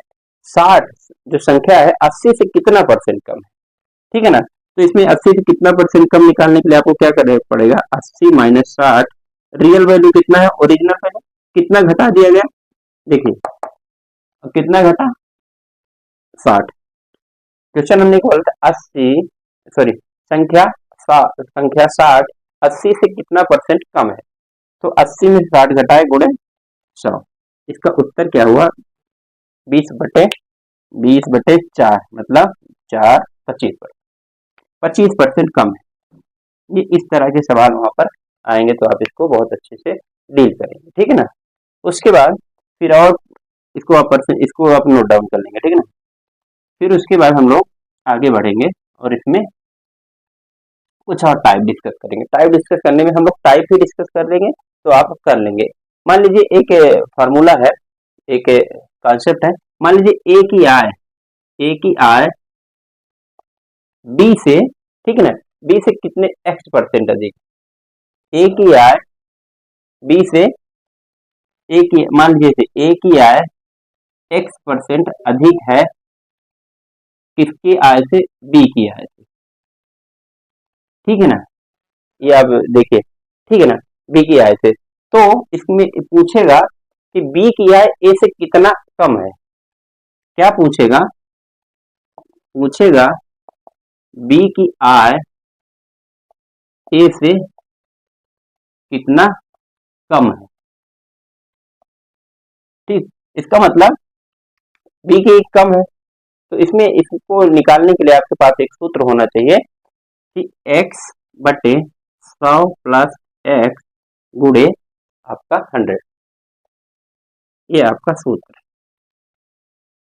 60 जो संख्या है 80 से कितना परसेंट कम है, ठीक है ना। तो इसमें 80 से कितना परसेंट कम निकालने के लिए आपको क्या करना पड़ेगा, 80 माइनस 60, रियल वैल्यू कितना है, ओरिजिनल वैल्यू कितना घटा दिया गया, देखिए कितना घटा 60। क्वेश्चन हमने बोला था 80 सॉरी संख्या संख्या 60 80 से कितना परसेंट कम है, तो 80 में 60 घटाए गुणे 100, इसका उत्तर क्या हुआ 20/4, मतलब 4 25% कम है। ये इस तरह के सवाल वहां पर आएंगे, तो आप इसको बहुत अच्छे से डील करेंगे, ठीक है ना। उसके बाद फिर और इसको आप नोट डाउन कर लेंगे, ठीक है ना। फिर उसके बाद हम लोग आगे बढ़ेंगे और इसमें कुछ और टाइप डिस्कस करेंगे। टाइप डिस्कस करने में हम लोग टाइप ही डिस्कस कर लेंगे, तो आप कर लेंगे। मान लीजिए एक फार्मूला है, एक कॉन्सेप्ट है। मान लीजिए ए की आय बी से, ठीक है ना, बी से कितने x% अधिक। ए की आय बी से मान लीजिए ए की आय x% अधिक है किसकी आय से, बी की आय से, ठीक है ना। ये आप देखिए, ठीक है ना, बी की आय से। तो इसमें पूछेगा कि बी की आय ए से कितना कम है। क्या पूछेगा, पूछेगा बी की आय ए से कितना कम है, ठीक। इसका मतलब बी की कम है, तो इसमें इसको निकालने के लिए आपके पास एक सूत्र होना चाहिए कि x बटे 100 प्लस x गुणे आपका 100। ये आपका सूत्र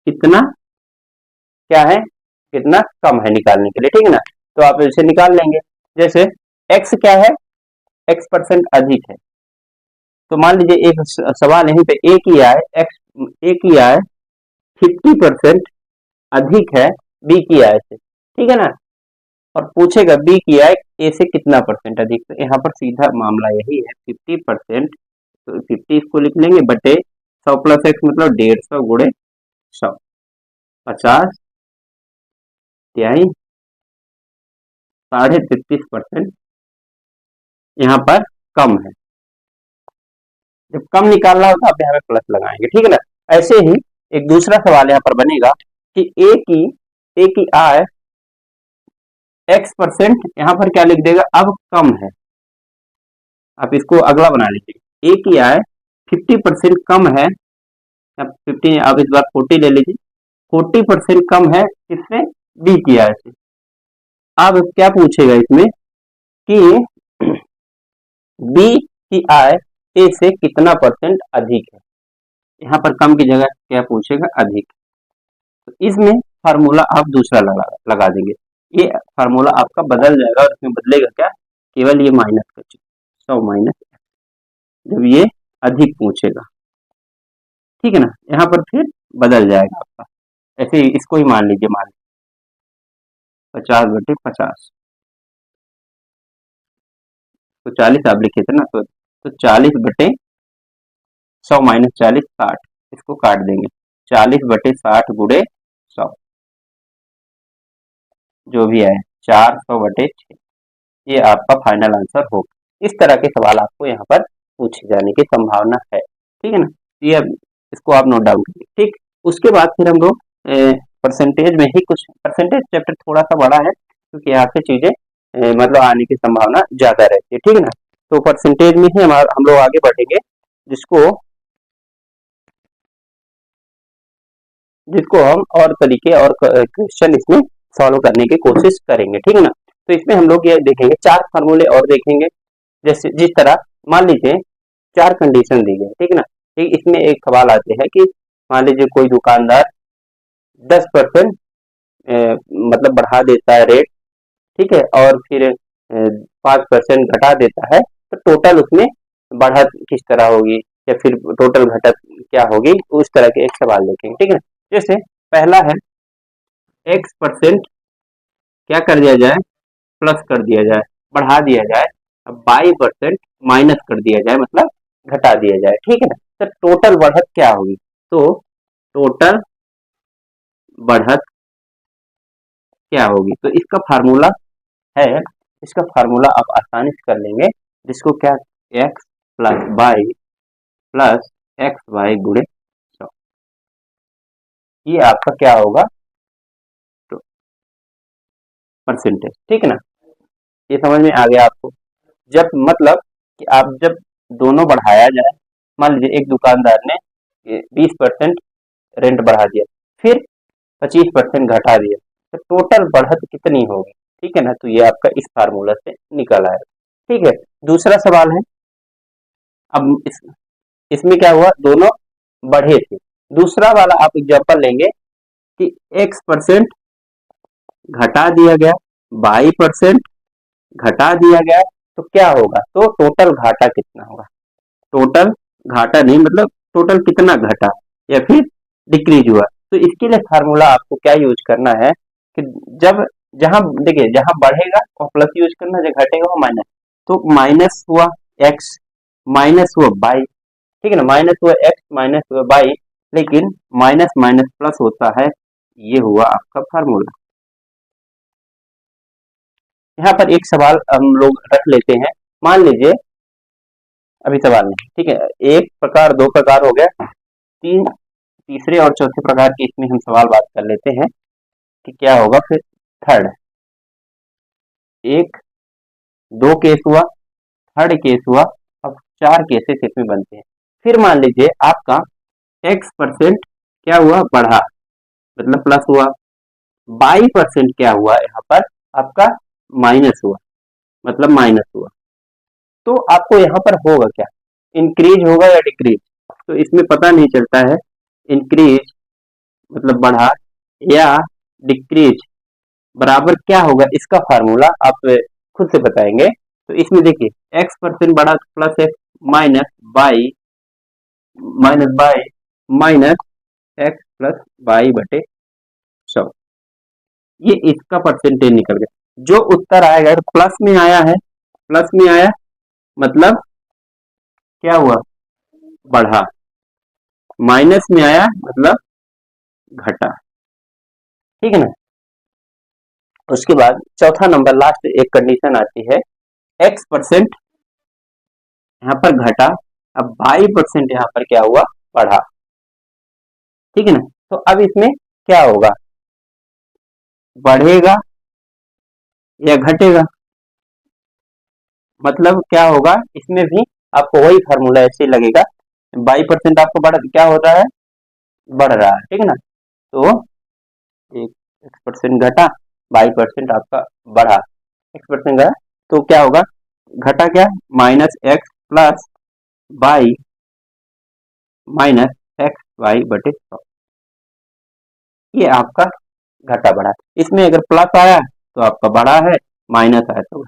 कितना क्या है, कितना कम है निकालने के लिए, ठीक है ना। तो आप इसे निकाल लेंगे। जैसे x क्या है, x% अधिक है। तो मान लीजिए एक सवाल यहीं पे ए की आय 50% अधिक है बी की आय से, ठीक है ना। और पूछेगा बी की आय ए से कितना % अधिक। तो यहाँ पर सीधा मामला यही है, 50%, तो 50 इसको लिख लेंगे बटे 100 प्लस एक्स मतलब 150 गुणे 100, 50 तिहाई 33.5% यहाँ पर कम है। जब कम निकालना होता है आप यहाँ पे प्लस लगाएंगे, ठीक है ना। ऐसे ही एक दूसरा सवाल यहाँ पर बनेगा कि ए की आय x% यहाँ पर क्या लिख देगा, अब कम है। आप इसको अगला बना लीजिए, ए की आय 50% कम है, 50 आप इस बार 40 ले लीजिए, 40% कम है किससे, बी की आय से। अब क्या पूछेगा इसमें कि बी की आय ए से कितना % अधिक है। यहाँ पर कम की जगह क्या पूछेगा, अधिक। तो इसमें फार्मूला आप दूसरा लगा देंगे। ये फार्मूला आपका बदल जाएगा और इसमें बदलेगा क्या, केवल ये माइनस कर 100 माइनस, जब ये अधिक पूछेगा, ठीक है ना। यहाँ पर फिर बदल जाएगा आपका, ऐसे ही इसको ही मान लीजिए, 50/50, तो 40 आप लिखे थे ना, तो 40/100 माइनस 40 60, इसको काट देंगे, 40/60 गुणे 100 जो भी आए 400/6, ये आपका फाइनल आंसर होगा। इस तरह के सवाल आपको यहाँ पर पूछे जाने की संभावना है, ठीक है ना। ये इसको आप नोट डाउन करिए, ठीक। उसके बाद फिर हम लोग परसेंटेज में ही कुछ, परसेंटेज चैप्टर थोड़ा सा बड़ा है क्योंकि यहाँ से चीजें मतलब आने की संभावना ज्यादा रहती है, ठीक है ना। तो परसेंटेज में ही हम लोग आगे बढ़ेंगे, जिसको हम और तरीके और क्वेश्चन इसमें सॉल्व करने की कोशिश करेंगे, ठीक है ना। तो इसमें हम लोग ये देखेंगे 4 फार्मूले और देखेंगे। जैसे जिस तरह मान लीजिए 4 कंडीशन दी गई, ठीक है ना। ठीक, इसमें एक सवाल आते हैं कि मान लीजिए कोई दुकानदार 10% मतलब बढ़ा देता है रेट, ठीक है, और फिर 5% घटा देता है, तो टोटल उसमें बढ़त किस तरह होगी या फिर टोटल घटत क्या होगी, उस तरह के एक सवाल देखेंगे, ठीक है। जैसे पहला है x% क्या कर दिया जाए, प्लस कर दिया जाए, बढ़ा दिया जाए, अब y% माइनस कर दिया जाए मतलब घटा दिया जाए, ठीक है ना। तो टोटल बढ़त क्या होगी, तो टोटल बढ़त क्या होगी, तो इसका फार्मूला है, इसका फार्मूला आप आसानी से कर लेंगे, जिसको क्या, x plus Y plus X Y गुणे 100, ये आपका क्या होगा, तो परसेंटेज, ठीक है ना। ये समझ में आ गया आपको। जब मतलब कि आप जब दोनों बढ़ाया जाए, मान लीजिए एक दुकानदार ने 20% रेंट बढ़ा दिया, फिर 25% घटा दिया, तो टोटल बढ़त कितनी होगी, ठीक है ना। तो ये आपका इस फार्मूला से निकल आएगा, ठीक है। दूसरा सवाल है, अब इसमें क्या हुआ, दोनों बढ़े थे, दूसरा वाला आप एग्जांपल लेंगे कि x% घटा दिया गया, y% घटा दिया गया, तो क्या होगा, तो टोटल घाटा कितना होगा, टोटल घाटा नहीं मतलब टोटल कितना घटा या फिर डिक्रीज हुआ। तो इसके लिए फार्मूला आपको क्या यूज करना है कि जब जहां देखिए जहां बढ़ेगा वो प्लस यूज करना, जब घटेगा वो माइनस। तो माइनस हुआ एक्स, माइनस हुआ बाई, ठीक है ना, माइनस हुआ एक्स माइनस हुआ बाई, लेकिन माइनस माइनस प्लस होता है, ये हुआ आपका फार्मूला। यहाँ पर एक सवाल हम लोग रख लेते हैं, मान लीजिए अभी सवाल नहीं, ठीक है, एक प्रकार दो प्रकार हो गया, तीन तीसरे और चौथे प्रकार के इसमें हम सवाल बात कर लेते हैं कि क्या होगा फिर थर्ड। एक दो केस हुआ, थर्ड केस हुआ, अब चार केसेस इसमें बनते हैं। फिर मान लीजिए आपका x% क्या हुआ, बढ़ा, मतलब प्लस हुआ, y% क्या हुआ यहाँ पर आपका माइनस हुआ, मतलब माइनस हुआ। तो आपको यहाँ पर होगा क्या, इंक्रीज होगा या डिक्रीज, तो इसमें पता नहीं चलता है, इंक्रीज मतलब बढ़ा या डिक्रीज बराबर क्या होगा, इसका फार्मूला आप खुद से बताएंगे। तो इसमें देखिए x% बढ़ा तो plus x minus by minus X plus by बटे 100, ये इसका परसेंटेज निकल गया। जो उत्तर आएगा प्लस में आया है, प्लस में आया मतलब क्या हुआ, बढ़ा, माइनस में आया मतलब घटा, ठीक है ना। उसके बाद चौथा नंबर लास्ट एक कंडीशन आती है, x% यहाँ पर घटा, अब y% यहाँ पर क्या हुआ, बढ़ा, ठीक है ना। तो अब इसमें क्या होगा, बढ़ेगा या घटेगा, मतलब क्या होगा, इसमें भी आपको वही फार्मूला ऐसे ही लगेगा, y% आपको बढ़ क्या हो रहा है, बढ़ रहा है, ठीक है ना। तो एक x% घटा, y% आपका बढ़ा, x% घटा, तो क्या होगा, घटा क्या, minus X plus Y minus X Y बटे 100, ये आपका घटा बढ़ा। इसमें अगर प्लस आया तो आपका बढ़ा है, माइनस आया तो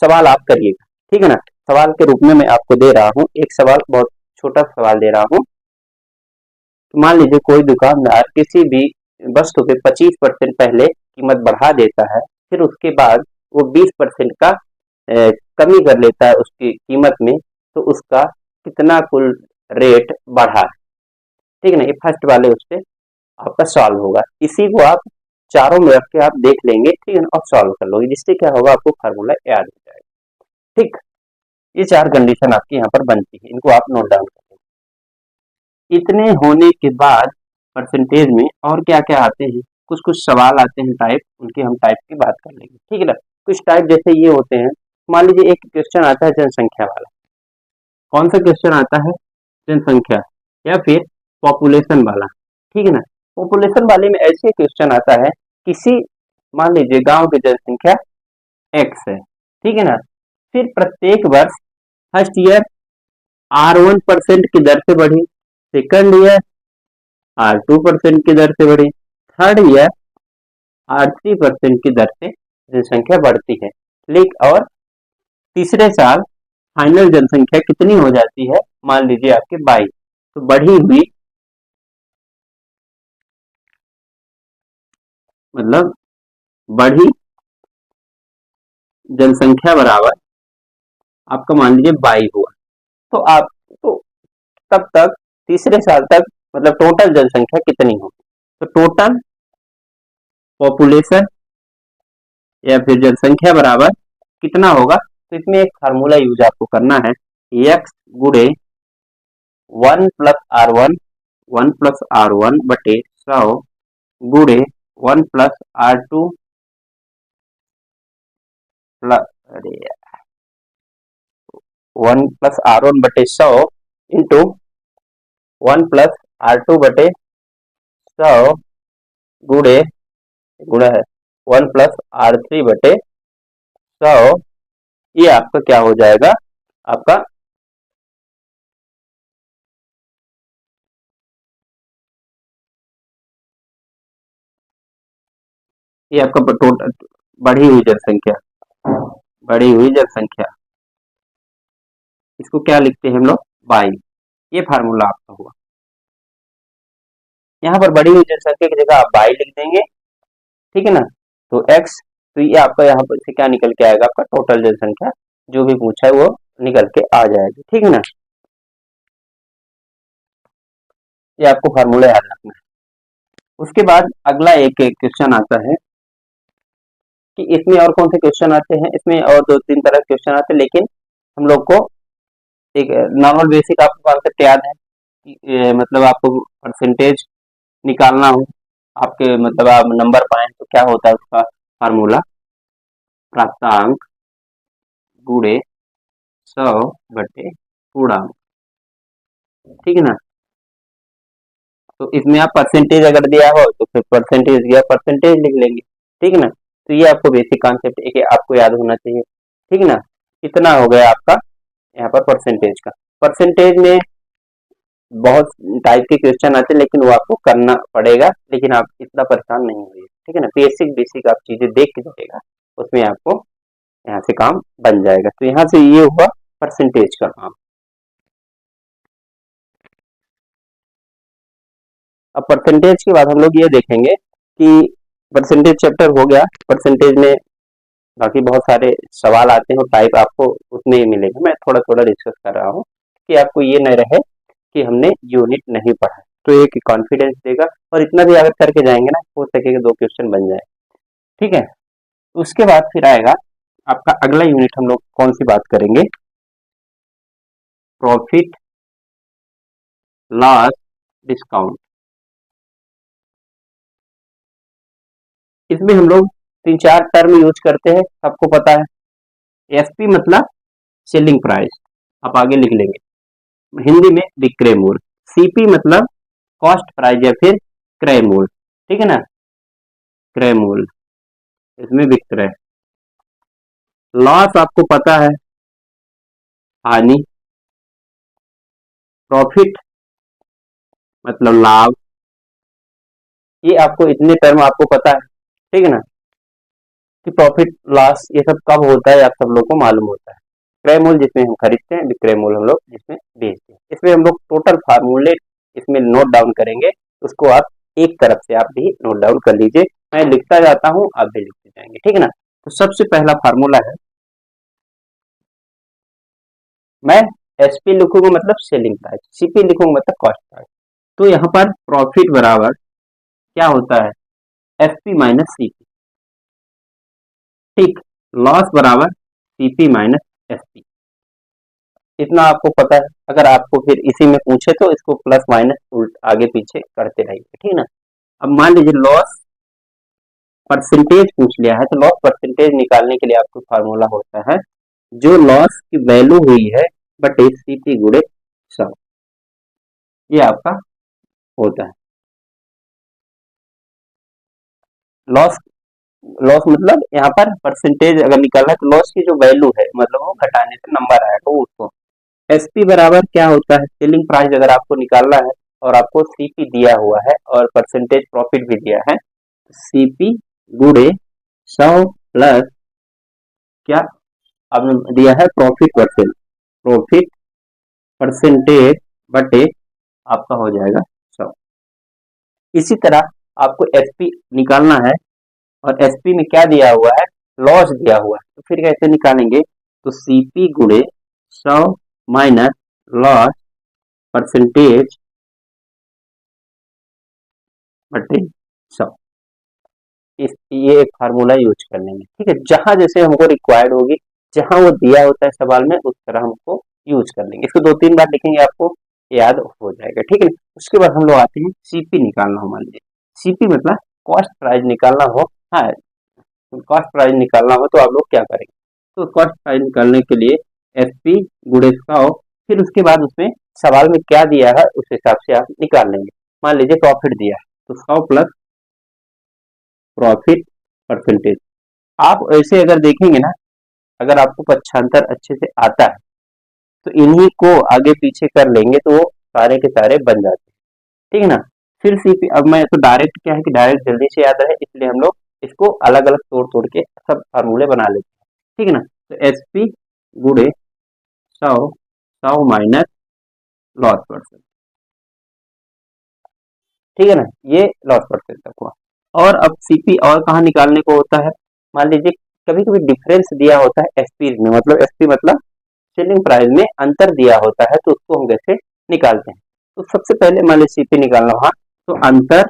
सवाल आप करिएगा, ठीक है ना। सवाल के रूप में मैं आपको दे रहा हूँ एक सवाल, बहुत छोटा सवाल दे रहा हूँ। मान लीजिए कोई दुकानदार किसी भी वस्तु पे 25% पहले कीमत बढ़ा देता है, फिर उसके बाद वो 20% का कमी कर लेता है उसकी कीमत में, तो उसका कितना कुल रेट बढ़ा, ठीक है ना। ये फर्स्ट वाले उससे आपका सॉल्व होगा, इसी को आप चारों में रख के आप देख लेंगे, ठीक है ना, और सॉल्व कर लोगे, जिससे क्या होगा, आपको फार्मूला याद हो जाएगा, ठीक। ये चार कंडीशन आपकी यहाँ पर बनती है, इनको आप नोट डाउन करें। इतने होने के बाद परसेंटेज में और क्या क्या आते हैं, कुछ कुछ सवाल आते हैं टाइप, उनकी हम टाइप की बात कर लेंगे, ठीक है ना। कुछ टाइप जैसे ये होते हैं, मान लीजिए एक क्वेश्चन आता है जनसंख्या वाला, कौन सा क्वेश्चन आता है, जनसंख्या या फिर पॉपुलेशन वाला, ठीक है ना। पॉपुलेशन वाले में ऐसे क्वेश्चन आता है, किसी मान लीजिए गांव की जनसंख्या एक्स है, ठीक है ना, फिर प्रत्येक वर्ष फर्स्ट ईयर R1% की दर से बढ़ी, सेकंड ईयर R2% की दर से बढ़ी, थर्ड ईयर R3% की दर से जनसंख्या बढ़ती है, लेकिन और तीसरे साल फाइनल जनसंख्या कितनी हो जाती है, मान लीजिए आपके 22, तो बढ़ी हुई मतलब बढ़ी जनसंख्या बराबर आपका मान लीजिए 22 हुआ, तो आप तो तब तक तीसरे साल तक मतलब टोटल जनसंख्या कितनी होगी, तो टोटल पॉपुलेशन या फिर जनसंख्या बराबर कितना होगा, तो इसमें एक फार्मूला यूज आपको करना है, x गुड़े 1+R1 बटे 100 गुड़े 1+R2 प्लस अरे 1+R1 बटे 100 इंटू 1+R2 बटे 100 गुड़े गुणा है 1+R3 बटे 100, ये आपका क्या हो जाएगा, आपका ये आपका टोटल बढ़ी हुई जनसंख्या, बढ़ी हुई जनसंख्या, इसको क्या लिखते हैं हम लोग, बाई। ये फार्मूला आपका हुआ। यहाँ पर बढ़ी हुई जनसंख्या की जगह आप बाई लिख देंगे, ठीक है ना। तो एक्स, तो ये आपका यहाँ पर से क्या निकल के आएगा, आपका टोटल जनसंख्या जो भी पूछा है वो निकल के आ जाएगी, ठीक है ना। ये आपको फार्मूला याद रखना है। उसके बाद अगला एक क्वेश्चन आता है कि इसमें और कौन से क्वेश्चन आते हैं, इसमें और दो तीन तरह के क्वेश्चन आते हैं, लेकिन हम लोग को एक नॉर्मल बेसिक आपको कॉन्सेप्ट याद है कि मतलब आपको परसेंटेज निकालना हो, आपके मतलब आप नंबर पाए तो क्या होता है उसका फार्मूला, प्राप्तांक गुणे 100/पूर्णांक, ठीक है ना। तो इसमें आप परसेंटेज अगर दिया हो तो फिर परसेंटेज दिया परसेंटेज लिख लेंगे, ठीक है ना। तो ये आपको बेसिक कॉन्सेप्ट एक आपको याद होना चाहिए, ठीक है ना। इतना हो गया आपका यहाँ पर परसेंटेज का। परसेंटेज में बहुत टाइप के क्वेश्चन आते हैं, लेकिन वो आपको करना पड़ेगा, लेकिन आप इतना परेशान नहीं होइए, ठीक है ना। बेसिक बेसिक आप चीजें देख के जाइएगा, उसमें आपको यहाँ से काम बन जाएगा। तो यहाँ से ये हुआ परसेंटेज का काम। अब परसेंटेज के बाद हम लोग ये देखेंगे कि परसेंटेज चैप्टर हो गया। परसेंटेज में बाकी बहुत सारे सवाल आते हैं और टाइप आपको उतने ही मिलेंगे। मैं थोड़ा थोड़ा डिस्कस कर रहा हूँ कि आपको ये न रहे कि हमने यूनिट नहीं पढ़ा, तो एक कॉन्फिडेंस देगा। और इतना भी अगर करके जाएंगे ना, हो सकेगा 2 क्वेश्चन बन जाए, ठीक है। उसके बाद फिर आएगा आपका अगला यूनिट, हम लोग कौन सी बात करेंगे, प्रॉफिट लॉस डिस्काउंट। इसमें हम लोग 3-4 टर्म यूज करते हैं, सबको पता है। एसपी मतलब सेलिंग प्राइस, आप आगे लिख लेंगे, हिंदी में विक्रय मूल्य। सीपी मतलब कॉस्ट प्राइस या फिर क्रय मूल्य, ठीक है ना, क्रय मूल्य, इसमें विक्रय। लॉस आपको पता है, हानि। प्रॉफिट मतलब लाभ। ये आपको इतने टर्म आपको पता है, ठीक है ना, कि प्रॉफिट लॉस ये सब कब होता है आप सब लोग को मालूम होता है। क्रय मूल्य जिसमें हम खरीदते हैं, विक्रय मूल्य हम लोग जिसमें बेचते हैं। इसमें हम लोग टोटल फार्मूले इसमें नोट डाउन करेंगे, उसको आप एक तरफ से आप भी नोट डाउन कर लीजिए। मैं लिखता जाता हूँ, आप भी लिखते जाएंगे, ठीक है ना। तो सबसे पहला फार्मूला है, मैं एसपी लिखूंगा मतलब सेलिंग प्राइस, सीपी लिखूंगा मतलब कॉस्ट प्राइस। तो यहाँ पर प्रॉफिट बराबर क्या होता है, एसपी माइनस सीपी, ठीक। लॉस बराबर सीपी माइनस एसपी, इतना आपको पता है। अगर आपको फिर इसी में पूछे तो इसको प्लस माइनस उल्ट आगे पीछे करते रहिए, ठीक है ना। अब मान लीजिए लॉस परसेंटेज पूछ लिया है, तो लॉस परसेंटेज निकालने के लिए आपको फार्मूला होता है, जो लॉस की वैल्यू हुई है बट सीपी गुणे 100, ये आपका होता है। लॉस, लॉस मतलब यहाँ पर परसेंटेज अगर निकालना है तो लॉस की जो वैल्यू है मतलब वो घटाने से नंबर आएगा वो उसको। एसपी बराबर क्या होता है, सेलिंग प्राइस अगर आपको निकालना है और आपको सीपी दिया हुआ है और परसेंटेज प्रॉफिट भी दिया है, सीपी गुणे 100 प्लस क्या आपने दिया है प्रॉफिट परसेंट, प्रॉफिट परसेंटेज बटे आपका हो जाएगा 100। इसी तरह आपको एसपी निकालना है और एसपी में क्या दिया हुआ है, लॉस दिया हुआ है, तो फिर कैसे निकालेंगे, तो सीपी गुणे 100 माइनस लॉस परसेंटेज बटे 100। इस ये एक फार्मूला यूज कर लेंगे, ठीक है। जहां जैसे हमको रिक्वायर्ड होगी, जहां वो दिया होता है सवाल में, उस तरह हमको यूज कर लेंगे। इसको 2-3 बार लिखेंगे, आपको याद हो जाएगा, ठीक है। उसके बाद हम लोग आते हैं सीपी निकालना हो, मान लीजिए सीपी मतलब कॉस्ट प्राइस निकालना हो। हाँ, कॉस्ट प्राइस निकालना हो तो आप लोग क्या करेंगे, तो कॉस्ट प्राइस निकालने के लिए एसपी गुणे 100, फिर उसके बाद उसमें सवाल में क्या दिया है उस हिसाब से आप निकाल लेंगे। मान लीजिए प्रॉफिट दिया है तो 100 प्लस प्रॉफिट परसेंटेज। आप ऐसे अगर देखेंगे ना, अगर आपको पक्षांतर अच्छे से आता है तो इन्हीं को आगे पीछे कर लेंगे तो वो सारे के सारे बन जाते हैं, ठीक है ना। फिर सीपी, अब मैं तो डायरेक्ट क्या है कि डायरेक्ट जल्दी से याद रहे इसलिए हम लोग इसको अलग अलग तोड़ तोड़ के सब फार्मूले बना लेते हैं, ठीक है ना। तो एसपी गुणे 100 माइनस लॉस परसेंट, ठीक है ना, ये लॉस परसेंट तक हुआ। और अब सीपी और कहाँ निकालने को होता है, मान लीजिए कभी कभी डिफरेंस दिया होता है एसपी में, मतलब एसपी मतलब सेलिंग प्राइस में अंतर दिया होता है, तो उसको हम कैसे निकालते हैं। तो सबसे पहले मान लीजिए सीपी निकालना हुआ, तो अंतर,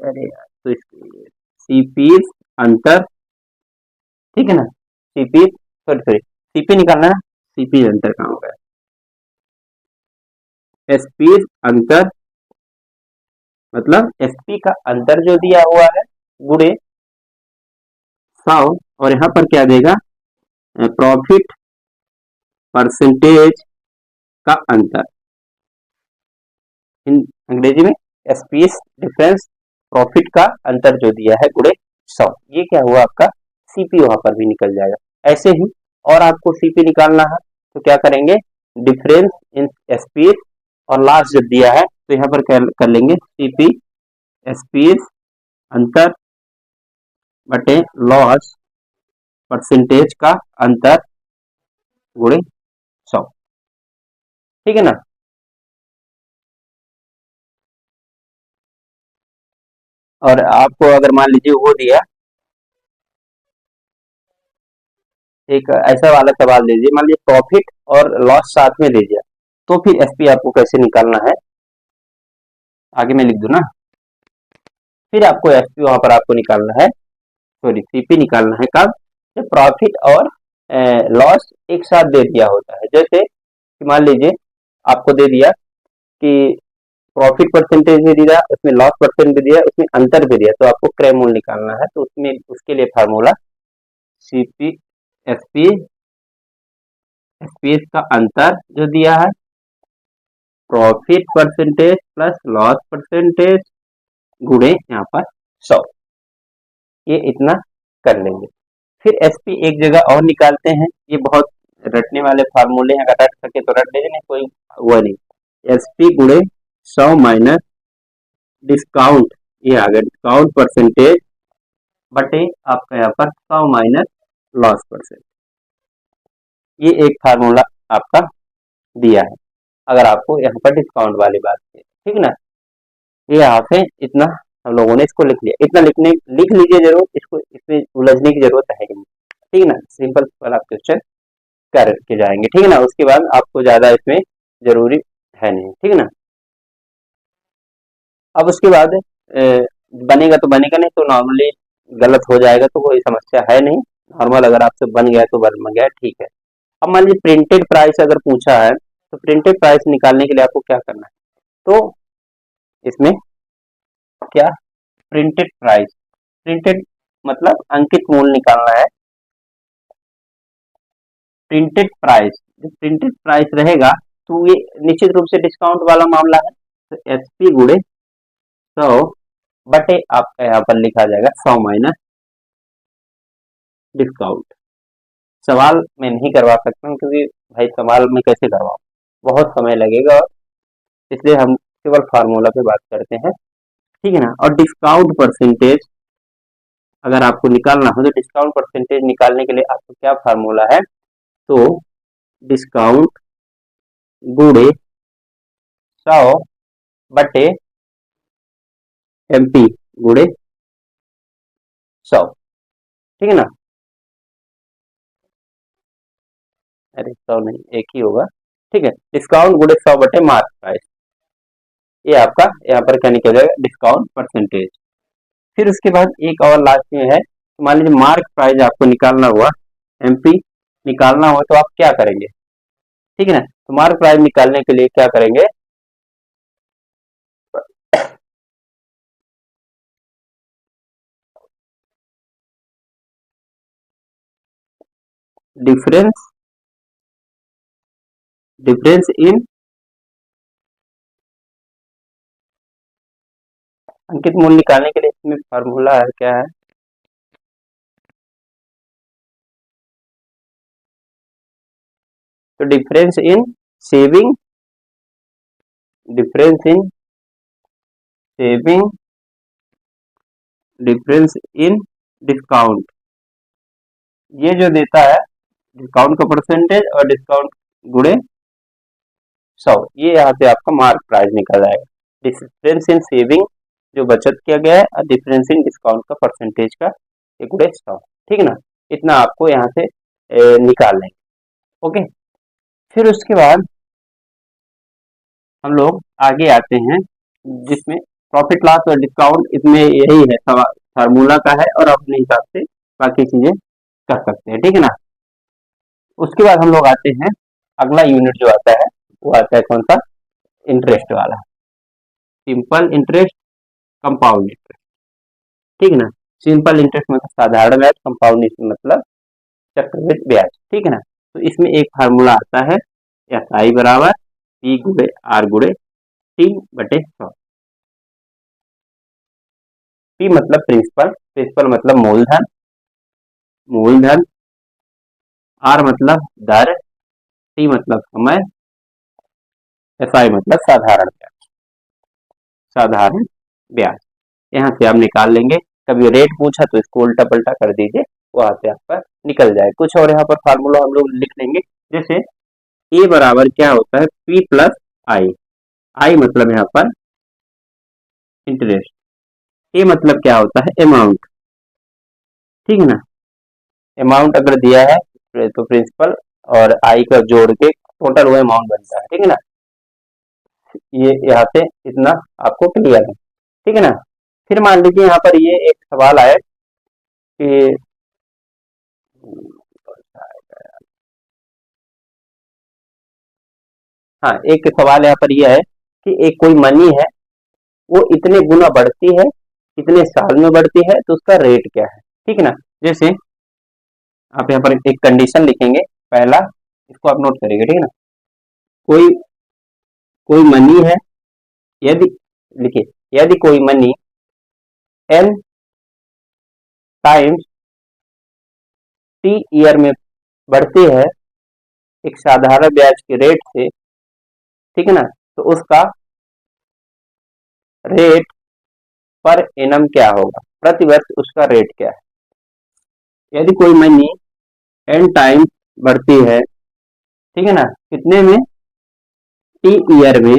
अरे यार, तो सीपी अंतर, ठीक है ना, सीपी सॉरी सॉरी सीपी निकालना है, सीपी अंतर कहाँ होगा, एसपी अंतर मतलब एसपी का अंतर जो दिया हुआ है गुणे 100, और यहाँ पर क्या देगा, प्रॉफिट परसेंटेज का अंतर, अंग्रेजी में एसपीएस डिफरेंस प्रॉफिट का अंतर जो दिया है गुणे 100, ये क्या हुआ आपका सीपी, वहां पर भी निकल जाएगा। ऐसे ही और आपको सीपी निकालना है, तो क्या करेंगे, डिफरेंस इन एसपीएस और लास्ट जब दिया है तो यहाँ पर कर लेंगे सीपी एसपीएस अंतर बटे लॉस परसेंटेज का अंतर गुणे 100, ठीक है ना। और आपको अगर मान लीजिए वो दिया, एक ऐसा वाला सवाल दीजिए, मान लीजिए प्रॉफिट और लॉस साथ में दे दिया, तो फिर एसपी आपको कैसे निकालना है, आगे मैं लिख दूं ना, फिर आपको एसपी वहां पर आपको निकालना है, सॉरी सीपी निकालना है कब, जब प्रॉफिट और लॉस एक साथ दे दिया होता है। जैसे कि मान लीजिए आपको दे दिया कि प्रॉफिट परसेंटेज भी दिया, उसमें लॉस परसेंट भी दिया, उसमें अंतर भी दिया, तो आपको क्रय मूल्य निकालना है, तो उसमें उसके लिए फार्मूला सीपी एसपी एसपीएस का अंतर जो दिया है profit percentage plus loss percentage गुणे यहाँ पर 100, ये इतना कर लेंगे। फिर एसपी एक जगह और निकालते हैं, ये बहुत रटने वाले फार्मूले हैं, अगर रट सके तो रट लीजिए, नहीं कोई हुआ नहीं। एसपी गुणे 100 माइनस डिस्काउंट, ये आ गया डिस्काउंट परसेंटेज बटे आपका यहाँ पर 100 माइनस लॉस परसेंट, ये एक फार्मूला आपका दिया है, अगर आपको यहाँ पर डिस्काउंट वाली बात है, ठीक है ना। ये यहाँ पे इतना हम लोगों ने इसको लिख लिया, इतना लिख लीजिए जरूर, इसको इसमें उलझने की जरूरत है नहीं, ठीक है ना, सिंपल सिंपल आप क्वेश्चन करके जाएंगे, ठीक है ना, उसके बाद आपको ज्यादा इसमें जरूरी है नहीं, ठीक है ना। अब उसके बाद बनेगा तो बनेगा, नहीं तो नॉर्मली गलत हो जाएगा, तो कोई समस्या है नहीं, नॉर्मल अगर आपसे बन गया तो बन गया, ठीक है। अब मान लीजिए प्रिंटेड प्राइस अगर पूछा है, तो प्रिंटेड प्राइस निकालने के लिए आपको क्या करना है, तो इसमें क्या, प्रिंटेड प्राइस, प्रिंटेड मतलब अंकित मूल्य निकालना है, प्रिंटेड प्राइस, जो प्रिंटेड प्राइस रहेगा तो ये निश्चित रूप से डिस्काउंट वाला मामला है, तो एसपी गुणे 100 बटे आपका यहाँ पर लिखा जाएगा 100 माइनस डिस्काउंट। सवाल मैं नहीं करवा सकता हूँ, क्योंकि भाई सवाल में कैसे करवाऊँ, बहुत समय लगेगा, और इसलिए हम केवल फार्मूला पे बात करते हैं, ठीक है ना। और डिस्काउंट परसेंटेज अगर आपको निकालना हो, तो डिस्काउंट परसेंटेज निकालने के लिए आपको क्या फार्मूला है, तो डिस्काउंट गुणे 100 बटे एमपी गुणे 100, ठीक है ना, अरे 100 नहीं, एक ही होगा, ठीक है, डिस्काउंट गुणे 100 बटे मार्क प्राइस, ये आपका यहाँ पर क्या निकल जाएगा, डिस्काउंट परसेंटेज। फिर उसके बाद एक और लास्ट में है, मान लीजिए मार्क प्राइस आपको निकालना हुआ, एमपी निकालना हो, तो आप क्या करेंगे, ठीक है ना, तो मार्क प्राइस निकालने के लिए क्या करेंगे, डिफरेंस डिफरेंस इन अंकित मूल्य निकालने के लिए इसमें फार्मूला है, क्या है, तो difference in saving, difference in saving difference in discount, ये जो देता है डिस्काउंट का परसेंटेज और डिस्काउंट गुणे 100, ये यहाँ से आपका मार्क प्राइस निकल आएगा। डिफरेंस इन सेविंग जो बचत किया गया है और डिफरेंस इन डिस्काउंट का परसेंटेज का ये गुणे 100, ठीक है ना। इतना आपको यहाँ से निकाल लेंगे। ओके, फिर उसके बाद हम लोग आगे आते हैं जिसमें प्रॉफिट लॉस और डिस्काउंट, इसमें यही है फार्मूला का है और अपने हिसाब से बाकी चीजें कर सकते हैं, ठीक है ना। उसके बाद हम लोग आते हैं अगला यूनिट जो आता है वो आता है कौन सा, इंटरेस्ट वाला, सिंपल इंटरेस्ट, कंपाउंड इंटरेस्ट, ठीक है ना। सिंपल इंटरेस्ट मतलब साधारण ब्याज, कंपाउंड इंटरेस्ट मतलब चक्रवृद्धि ब्याज, ठीक है ना। तो इसमें एक फार्मूला आता है एस आई बराबर पी गुणे आर गुणे टी बटे 100। पी मतलब प्रिंसिपल, प्रिंसिपल मतलब मूलधन, मूलधन, आर मतलब दर, टी मतलब समय, एस आई मतलब साधारण ब्याज, साधारण ब्याज। यहाँ से आप निकाल लेंगे, कभी रेट पूछा तो इसको उल्टा पलटा कर दीजिए, वहां से आपका निकल जाए। कुछ और यहाँ पर फार्मूला हम लोग लिख लेंगे, जैसे ए बराबर क्या होता है पी प्लस आई, आई मतलब यहाँ पर इंटरेस्ट, ए मतलब क्या होता है अमाउंट, ठीक है ना। अमाउंट अगर दिया है तो प्रिंसिपल और आई का जोड़ के टोटल वो अमाउंट बनता है, ठीक है ना। ये यहाँ से इतना आपको क्लियर है, ठीक है ना। फिर मान लीजिए यहाँ पर ये एक सवाल आया कि हाँ, एक सवाल यहाँ पर यह है कि एक कोई मनी है वो इतने गुना बढ़ती है, कितने साल में बढ़ती है, तो उसका रेट क्या है, ठीक है ना। जैसे आप यहाँ पर एक कंडीशन लिखेंगे, पहला इसको आप नोट करिएगा, ठीक है ना। कोई कोई मनी है, यदि लिखिए यदि कोई money n times T year में बढ़ती है एक साधारण ब्याज के रेट से, ठीक है ना, तो उसका रेट पर एनम क्या होगा, प्रति वर्ष उसका रेट क्या है। यदि कोई मनी n टाइम्स बढ़ती है, ठीक है ना, कितने में, टी ईयर में,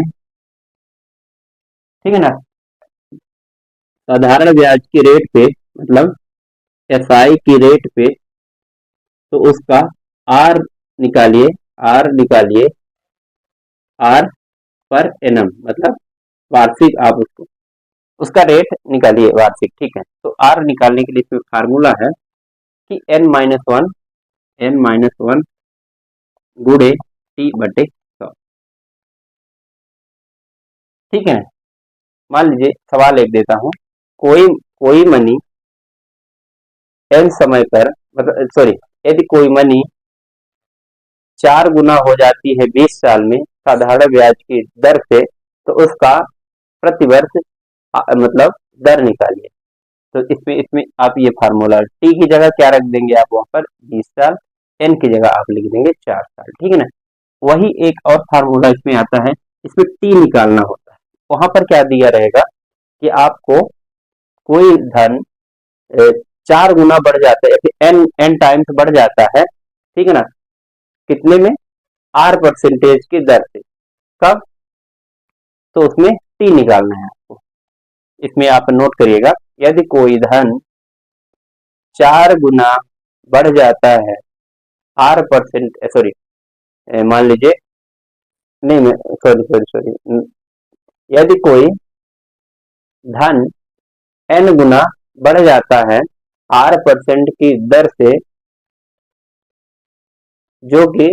ठीक है ना, साधारण ब्याज की रेट पे मतलब एस आई की रेट पे, तो उसका आर निकालिए, आर निकालिए, आर पर एनम मतलब वार्षिक, आप उसको उसका रेट निकालिए वार्षिक, ठीक है। तो आर निकालने के लिए इसमें फार्मूला है कि n-1 n-1 गुणे टी बटे 100, ठीक है। मान लीजिए सवाल एक देता हूं, कोई कोई मनी n समय पर मतलब सॉरी, यदि कोई मनी 4 गुना हो जाती है 20 साल में साधारण ब्याज की दर से, तो उसका प्रतिवर्ष मतलब दर निकालिए। तो इसमें इसमें आप ये फार्मूला टी की जगह क्या रख देंगे, आप वहां पर 20 साल, एन की जगह आप लिख देंगे 4 साल, ठीक है ना। वही एक और फार्मूला इसमें आता है, इसमें टी निकालना होता है। वहां पर क्या दिया रहेगा कि आपको कोई धन 4 गुना बढ़ जाता है, एन एन टाइम्स बढ़ जाता है, ठीक है ना, कितने में, आर परसेंटेज की दर से, कब, तो उसमें टी निकालना है आपको। इसमें आप नोट करिएगा, यदि कोई धन 4 गुना बढ़ जाता है आर परसेंट सॉरी, मान लीजिए नहीं मैं सॉरी सॉरी सॉरी, यदि कोई धन n गुना बढ़ जाता है आर परसेंट की दर से, जो कि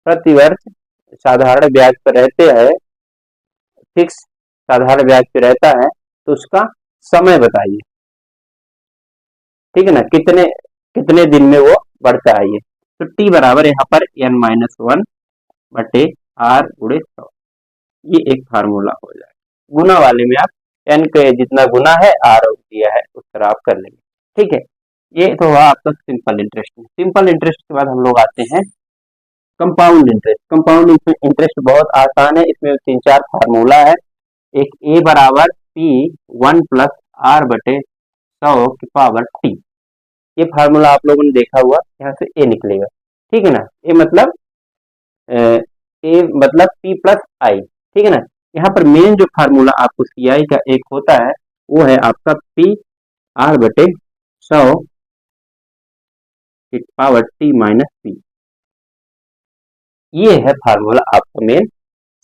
प्रतिवर्ष साधारण ब्याज पर रहते हैं, फिक्स साधारण ब्याज पे रहता है, तो उसका समय बताइए, ठीक है ना, कितने कितने दिन में वो बढ़ता है ये। तो टी बराबर यहाँ पर n-1 बटे आर गुणे 100, ये एक फार्मूला हो जाएगा। गुना वाले में आप n के जितना गुना है आर दिया है उस तरह आप कर लेंगे, ठीक है। ये तो हुआ आपका सिंपल इंटरेस्ट। सिंपल इंटरेस्ट के बाद हम लोग आते हैं कंपाउंड इंटरेस्ट। कंपाउंड इंटरेस्ट बहुत आसान है, इसमें 3-4 फार्मूला है। एक ए बराबर पी 1 प्लस आर बटे 100 की पावर टी। ये फार्मूला आप लोगों ने देखा हुआ, यहाँ से ए निकलेगा, ठीक है ना। ए मतलब पी प्लस आई, ठीक है ना। यहाँ पर मेन जो फार्मूला आपको सी आई का एक होता है वो है आपका पी आर बटे 100 की पावर टी माइनस पी। ये है फार्मूला आपका मेन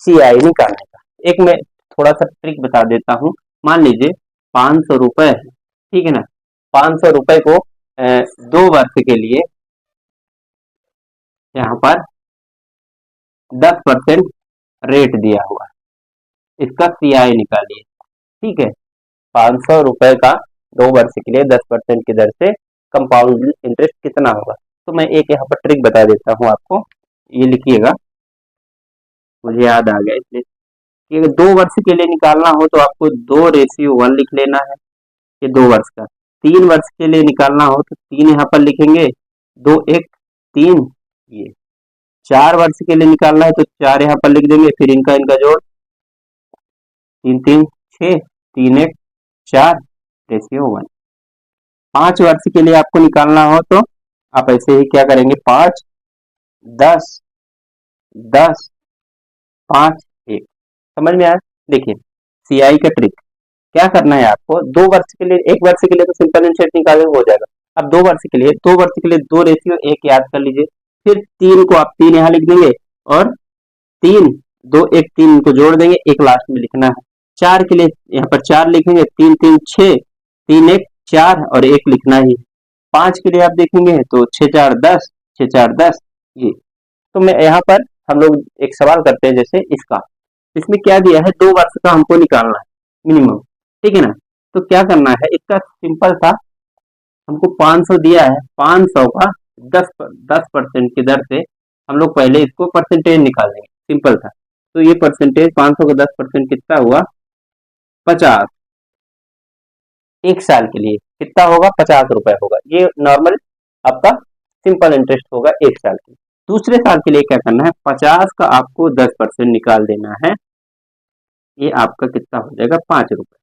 सी आई निकालने का। एक मैं थोड़ा सा ट्रिक बता देता हूँ। मान लीजिए 500 रुपए है, ठीक है ना। 500 रुपए को 2 वर्ष के लिए यहाँ पर 10% रेट दिया हुआ है, इसका सी आई निकालिए, ठीक है। 500 रुपए का 2 वर्ष के लिए 10% की दर से कंपाउंड इंटरेस्ट कितना होगा। तो मैं एक यहाँ पर ट्रिक बता देता हूँ आपको, ये लिखिएगा, मुझे याद आ गया इसलिए कि अगर 2 वर्ष के लिए निकालना हो तो आपको 2:1 लिख लेना है, ये 2 वर्ष का। 3 वर्ष के लिए निकालना हो तो 3 यहाँ पर लिखेंगे, 2 1 3। ये 4 वर्ष के लिए निकालना है तो 4 यहाँ पर लिख देंगे, फिर इनका इनका जोड़, 3 3 6, 3 1 4:1। 5 वर्ष के लिए आपको निकालना हो तो आप ऐसे ही क्या करेंगे, 5 10 10 5 1। समझ में आया। देखिए सीआई का ट्रिक क्या करना है आपको, 2 वर्ष के लिए, 1 वर्ष के लिए तो सिंपल इंटरेस्ट निकाले हो जाएगा। अब 2 वर्ष के लिए 2:1 याद कर लीजिए। फिर 3 को आप 3 यहाँ लिख देंगे और 3 2 1 3 को जोड़ देंगे, एक लास्ट में लिखना है। 4 के लिए यहाँ पर 4 लिखेंगे, 3 3 6, 3 1 4 और 1 लिखना ही। 5 के लिए आप देखेंगे तो 6 4 10, 6 4 10। ये तो मैं यहाँ पर हम लोग एक सवाल करते हैं जैसे इसका, इसमें क्या दिया है, 2 वर्ष का हमको निकालना है मिनिमम, ठीक है ना। तो क्या करना है, इसका सिंपल था, हमको 500 दिया है, 500 का 10% की दर से हम लोग पहले इसको परसेंटेज निकाल लेंगे, सिंपल था। तो ये परसेंटेज 500 का 10% कितना हुआ, 50। 1 साल के लिए कितना होगा, 50 रुपए होगा। ये नॉर्मल आपका सिंपल इंटरेस्ट होगा 1 साल के लिए। दूसरे साल के लिए क्या करना है, 50 का आपको 10% निकाल देना है, ये आपका कितना हो जाएगा, 5 रुपए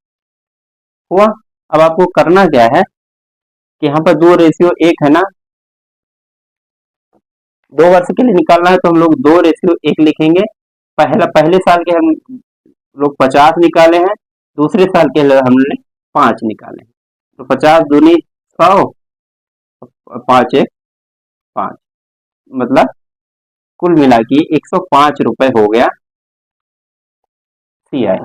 हुआ। अब आपको करना क्या है कि यहाँ पर 2:1 है ना, 2 वर्ष के लिए निकालना है तो हम लोग 2:1 लिखेंगे। पहले साल के हम लोग 50 निकाले हैं, दूसरे साल के लिए हमने 5 निकाले हैं। तो 50 दूनी 100, 5 1 5, मतलब कुल मिला के 105 रुपए हो गया सी आई।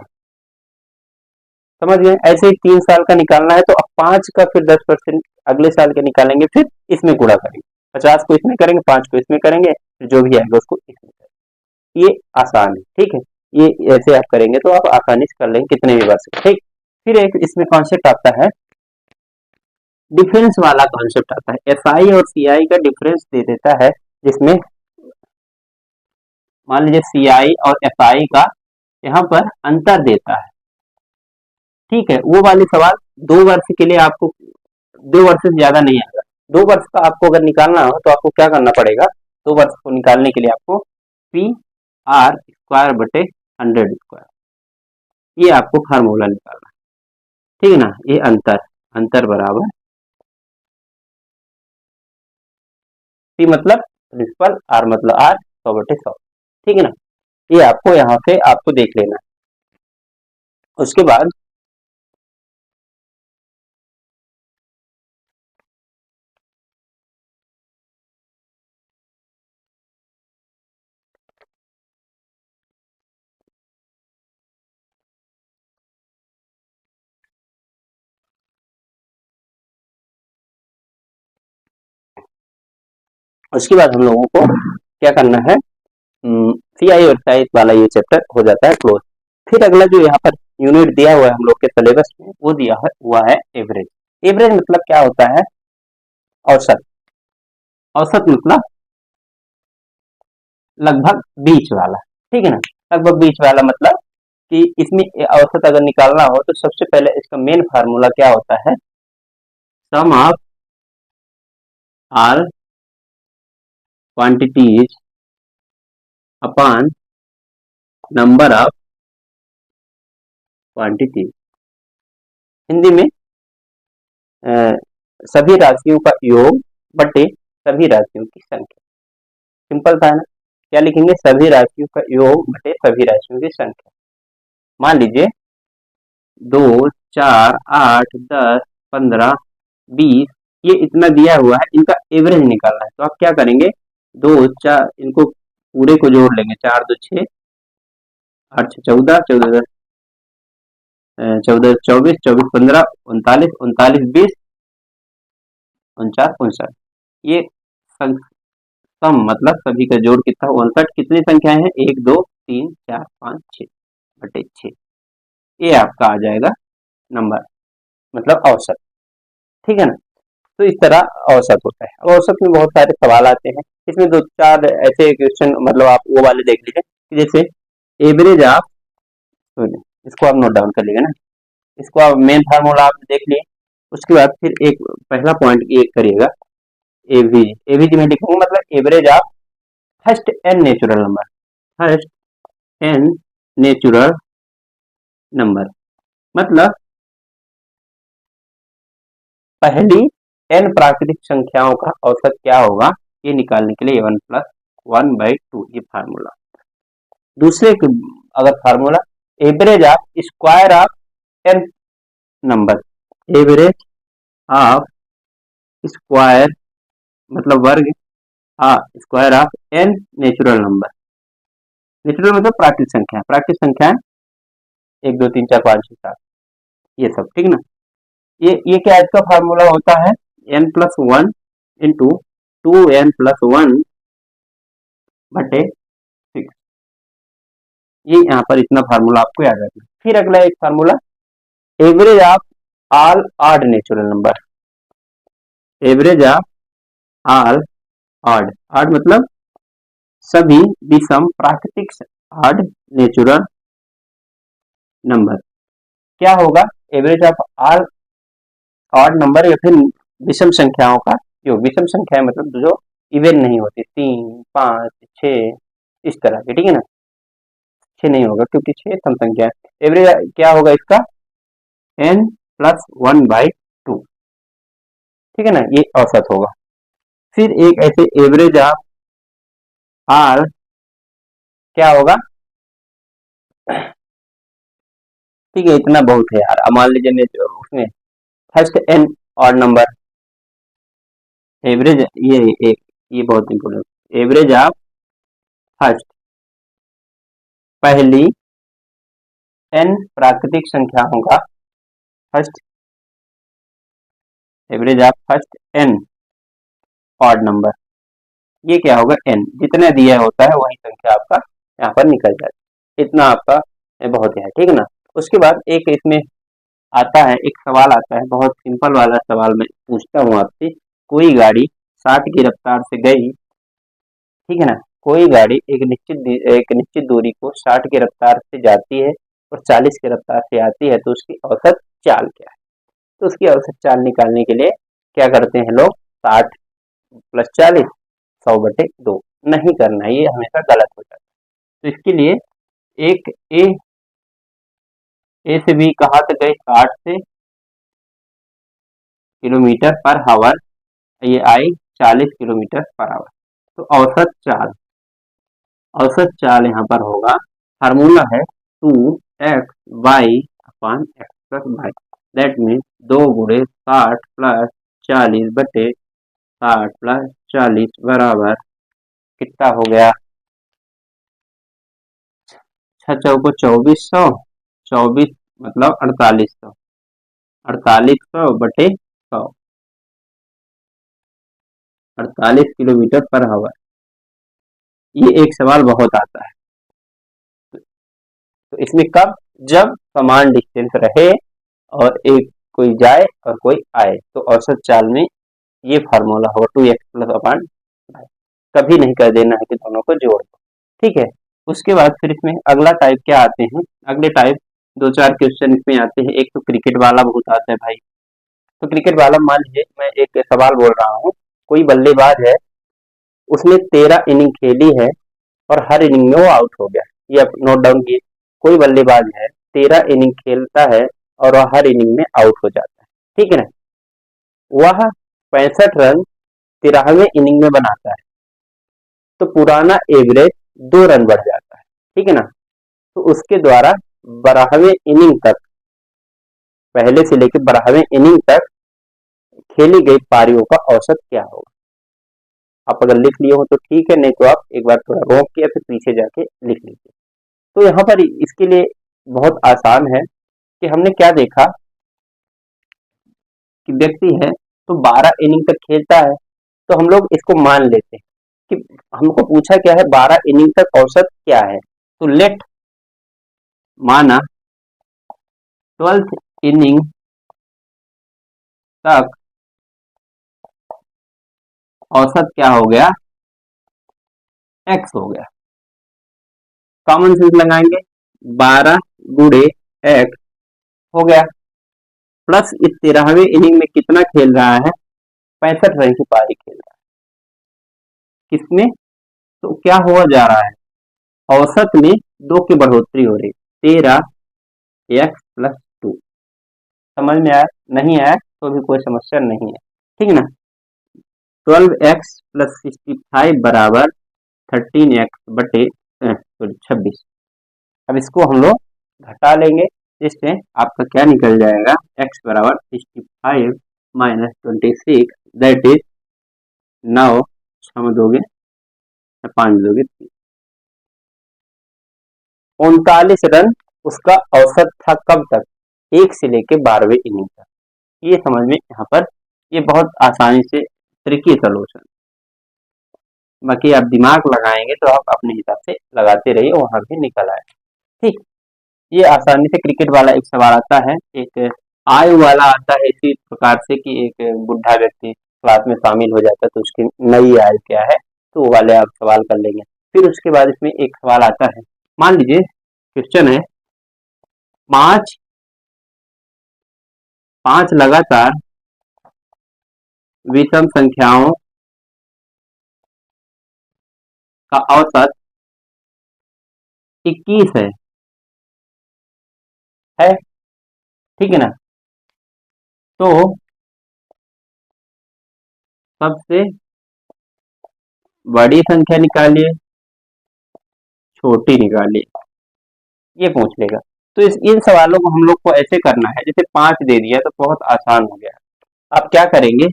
समझ गए। ऐसे ही 3 साल का निकालना है तो अब 5 का फिर 10% अगले साल के निकालेंगे, फिर इसमें गुणा करेंगे, 50 को इसमें करेंगे, 5 को इसमें करेंगे, फिर जो भी आएगा उसको इसमें करेंगे। ये आसान है, ठीक है। ये ऐसे आप करेंगे तो आप आसानी से कर लेंगे कितने भी वर्ष, ठीक। फिर एक इसमें कॉन्सेप्ट आता है, डिफरेंस वाला कॉन्सेप्ट आता है। एफ आई और सी आई का डिफरेंस दे देता है, जिसमें मान लीजिए सी आई और एफ आई का यहाँ पर अंतर देता है, ठीक है। वो वाले सवाल 2 वर्ष के लिए आपको 2 वर्ष से ज्यादा नहीं आएगा। 2 वर्ष का आपको अगर निकालना हो तो आपको क्या करना पड़ेगा, 2 वर्ष को निकालने के लिए आपको पी आर स्क्वायर बटे 100 स्क्वायर, ये आपको फार्मूला निकालना है, ठीक है ना। ये अंतर, अंतर बराबर पी मतलब प्रिंसिपल, आर मतलब आर, 100/100, ठीक है ना। ये आपको यहाँ से आपको देख लेना है। उसके बाद हम लोगों को क्या करना है, सी आई और साइज वाला ये चैप्टर हो जाता है क्लोज। फिर अगला जो यहाँ पर यूनिट दिया हुआ है हम लोग के सिलेबस में, वो दिया है हुआ है एवरेज। एवरेज मतलब क्या होता है, औसत। औसत मतलब लगभग बीच वाला, ठीक है ना। लगभग बीच वाला मतलब कि इसमें औसत अगर निकालना हो तो सबसे पहले इसका मेन फार्मूला क्या होता है, sum of all quantities upon number of quantities. Hindi में सभी राशियों का योग बटे सभी राशियों की संख्या। सिंपल था ना। क्या लिखेंगे? सभी राशियों का योग बटे सभी राशियों की संख्या। मान लीजिए 2, 4, 8, 10, 15, 20 ये इतना दिया हुआ है, इनका एवरेज निकालना है। तो आप क्या करेंगे? 2, 4 इनको पूरे को जोड़ लेंगे। 4, 2, 6, 8, 6, 14, 14, 14, 24, 24, 15, 39, 39, 20, 49, 59। ये सम मतलब सभी का जोड़ कितना? 59। कितनी संख्याएं हैं? 1, 2, 3, 4, 5, 6 बटे 6। ये आपका आ जाएगा नंबर, मतलब औसत। ठीक है ना। तो इस तरह औसत होता है। अब औसत में बहुत सारे सवाल आते हैं। इसमें 2-4 ऐसे क्वेश्चन, मतलब आप वो वाले देख लीजिए, जैसे एवरेज ऑफ, इसको आप नोट डाउन कर लीजिए ना। इसको आप मेन फार्मूला आप देख लिए। उसके बाद फिर एक पहला पॉइंट ये करिएगा, एवीज। एवीज में लिखूंगा मतलब average of first N natural number. First N natural number मतलब पहली एन प्राकृतिक संख्याओं का औसत क्या होगा, ये निकालने के लिए 1 + 1/2 ये फार्मूला। दूसरे अगर formula average of square of N number. Average of square मतलब वर्ग, हाँ, square of N natural number. Natural मतलब प्राकृतिक संख्या। प्राकृतिक संख्या 1, 2, 3, 4, 5, 6, 7 ये सब। ठीक ना। ये क्या इसका फार्मूला होता है? n+1 इंटू 2n+1 बटे 6। ये यहाँ पर इतना फार्मूला आपको याद रखना। फिर अगला एक formula average of all odd natural number. Average of all odd, odd मतलब सभी विषम प्राकृतिक ऑड नेचुरल नंबर। क्या होगा? Average of all odd number या फिर विषम संख्याओं का योग। विषम संख्या मतलब जो इवन नहीं होती, 3, 5, 6 इस तरह के। ठीक है ना। 6 नहीं होगा क्योंकि 6 सम संख्या है। एवरेज क्या होगा इसका? n+1/2। ठीक है ना। ये औसत होगा। फिर एक ऐसे एवरेज ऑफ आर क्या होगा? ठीक है, इतना बहुत है यार। अब मान लीजिए उसमें first N odd number average, ये बहुत इंपोर्टेंट। एवरेज ऑफ फर्स्ट पहली एन प्राकृतिक संख्याओं का, first average of first N odd number. ये क्या होगा? एन जितना दिया होता है वही संख्या आपका यहाँ पर निकल जाता है। इतना आपका बहुत है। ठीक है ना। उसके बाद एक इसमें आता है, एक सवाल आता है, बहुत सिंपल वाला सवाल मैं पूछता हूँ आपसे। कोई गाड़ी 60 की रफ्तार से गई। ठीक है ना। कोई गाड़ी एक निश्चित दूरी को 60 की रफ्तार से जाती है और 40 की रफ्तार से आती है, तो उसकी औसत चाल क्या है? तो उसकी औसत चाल निकालने के लिए क्या करते हैं लोग? 60 + 40 100/2 नहीं करना है, ये हमेशा गलत हो जाता है। तो इसके लिए एक ए से बी कहाँ तक गए? 60 से किलोमीटर पर आवर, ये आई 40 किलोमीटर पर आवर। तो औसत चाल यहाँ पर होगा, फार्मूला है 2x/y/x+y। दैट मीन्स 2 × 60 + 40/60 + 40 बराबर कितना हो गया? 6 चौको 2400, 24 मतलब 4800, 4800/100, 48 किलोमीटर पर आवर। ये एक सवाल बहुत आता है। तो इसमें कब? जब समान डिस्टेंस रहे और एक कोई जाए और कोई आए, तो औसत चाल में ये फार्मूला होगा 2x+1। कभी नहीं कर देना है कि दोनों को जोड़ दो। ठीक है। उसके बाद फिर इसमें अगला टाइप क्या आते हैं? अगले टाइप 2-4 क्वेश्चन इसमें आते हैं। एक तो क्रिकेट वाला बहुत आता है भाई। तो क्रिकेट वाला मान लीजिए मैं एक सवाल बोल रहा हूँ। कोई बल्लेबाज है, उसने 13 इनिंग खेली है और हर इनिंग में वो आउट हो गया। ये आप नोट डाउन किए। कोई बल्लेबाज है, 13 इनिंग खेलता है और वह हर इनिंग में आउट हो जाता है। ठीक है ना। वह 65 रन 13वें इनिंग में बनाता है तो पुराना एवरेज 2 रन बढ़ जाता है, ठीक है ना। तो उसके द्वारा 12वें इनिंग तक, पहले से लेकर 12वें इनिंग तक खेली गई पारियों का औसत क्या होगा। आप अगर लिख लिए हो तो ठीक है, नहीं तो आप एक बार थोड़ा रोक के फिर पीछे जाके लिख लीजिए। तो यहाँ पर इसके लिए बहुत आसान है कि हमने क्या देखा कि व्यक्ति है तो 12 इनिंग तक खेलता है, तो हम लोग इसको मान लेते हैं कि हमको पूछा क्या है, 12 इनिंग तक औसत क्या है। तो लेट माना 12th इनिंग तक औसत क्या हो गया, एक्स हो गया। कॉमन सेंस लगाएंगे, 12 गुड़े एक्स हो गया, प्लस इस 13वें इनिंग में कितना खेल रहा है, 65 रन की पारी खेल रहा है। किसमें, तो क्या हुआ जा रहा है, औसत में 2 की बढ़ोतरी हो रही, 13x+2। समझ में आया, नहीं आया तो भी कोई समस्या नहीं है, ठीक है ना। 12x+65 बराबर 13x/26। अब इसको हम लोग घटा लेंगे, जिससे आपका क्या निकल जाएगा, x बराबर 65 माइनस 26, दैट इज 9 6 दोगे 5 दोगे 39 रन उसका औसत था। कब तक, 1 से लेके 12वें इनिंग तक। ये समझ में यहाँ पर, ये बहुत आसानी से ट्रिकी सॉल्यूशन। बाकी आप दिमाग लगाएंगे तो आप अपने हिसाब से लगाते रहिए, वहां भी निकल आए, ठीक। ये आसानी से क्रिकेट वाला एक सवाल आता है, एक आयु वाला आता है इसी प्रकार से कि एक बुढ़ा व्यक्ति क्लास में शामिल हो जाता है तो उसकी नई आयु क्या है, तो वो वाले आप सवाल कर लेंगे। फिर उसके बाद इसमें एक सवाल आता है, मान लीजिए क्वेश्चन है, पांच लगातार विषम संख्याओं का औसत 21 है, ठीक है ना। तो सबसे बड़ी संख्या निकालिए, छोटी निकालिए, ये पूछ लेगा। तो इन सवालों को हम लोग को ऐसे करना है, जैसे 5 दे दिया तो बहुत आसान हो गया। आप क्या करेंगे,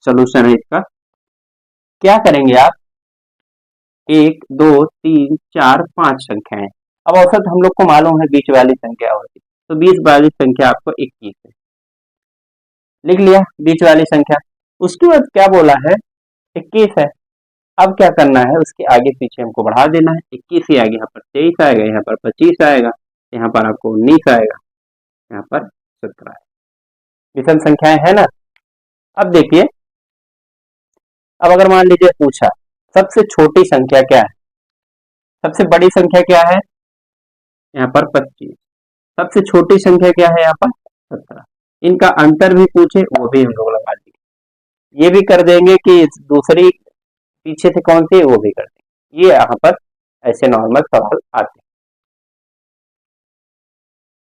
सोल्यूशन है इसका, क्या करेंगे आप, 1 2 3 4 5 संख्याएं। अब औसत हम लोग को मालूम है 20 वाली संख्या होती, तो 20 वाली संख्या आपको 21 है, लिख लिया 20 वाली संख्या। उसके बाद क्या बोला है, 21 है। अब क्या करना है, उसके आगे पीछे हमको बढ़ा देना है, 21 ही आगे यहाँ पर 23 आएगा, यहाँ पर 25 आएगा, यहाँ पर आपको 19 आएगा, यहाँ पर 17 आएगा। विषम संख्याएं है ना। अब देखिए, अब अगर मान लीजिए पूछा सबसे छोटी संख्या क्या है, सबसे बड़ी संख्या क्या है, यहाँ पर 25, सबसे छोटी संख्या क्या है, यहाँ पर 17। इनका अंतर भी पूछे वो भी हम लोग लगा देंगे, ये भी कर देंगे कि दूसरी पीछे से कौन सी है वो भी कर देंगे। ये यहाँ पर ऐसे नॉर्मल सवाल आते हैं।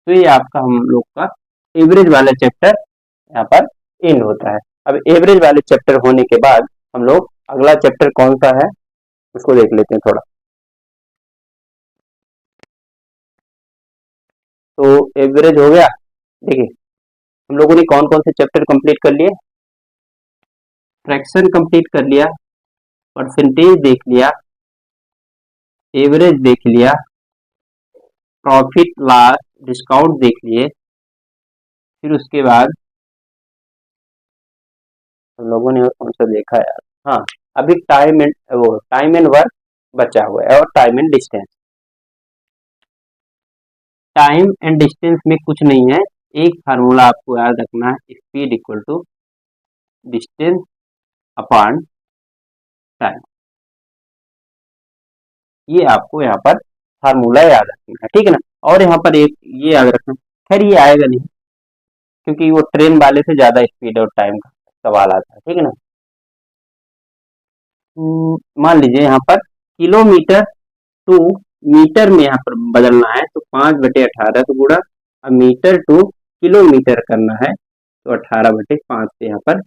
तो ये आपका हम लोग का एवरेज वाला चैप्टर यहाँ पर एंड होता है। अब एवरेज वाले चैप्टर होने के बाद हम लोग अगला चैप्टर कौन सा है उसको देख लेते हैं थोड़ा। तो एवरेज हो गया, देखिए हम लोगों ने कौन कौन से चैप्टर कंप्लीट कर लिए, फ्रैक्शन कंप्लीट कर लिया, परसेंटेज देख लिया, एवरेज देख लिया, प्रॉफिट लॉस डिस्काउंट देख लिए, फिर उसके बाद हम लोगों ने और कौन सा देखा यार, हाँ अभी टाइम एंड वर्क बचा हुआ है और time and distance. Time and distance में कुछ नहीं है, एक फार्मूला आपको याद रखना है, speed equal to distance upon time. ये आपको यहाँ पर फार्मूला याद रखना है, ठीक है ना। और यहाँ पर एक ये याद रखना, खैर ये आएगा नहीं क्योंकि वो ट्रेन वाले से ज्यादा स्पीड और टाइम का सवाल आता है, ठीक है ना। मान लीजिए यहाँ पर किलोमीटर टू मीटर में यहाँ पर बदलना है तो 5/18 तो गुणा, अब मीटर टू किलोमीटर करना है तो 18/5 से यहाँ पर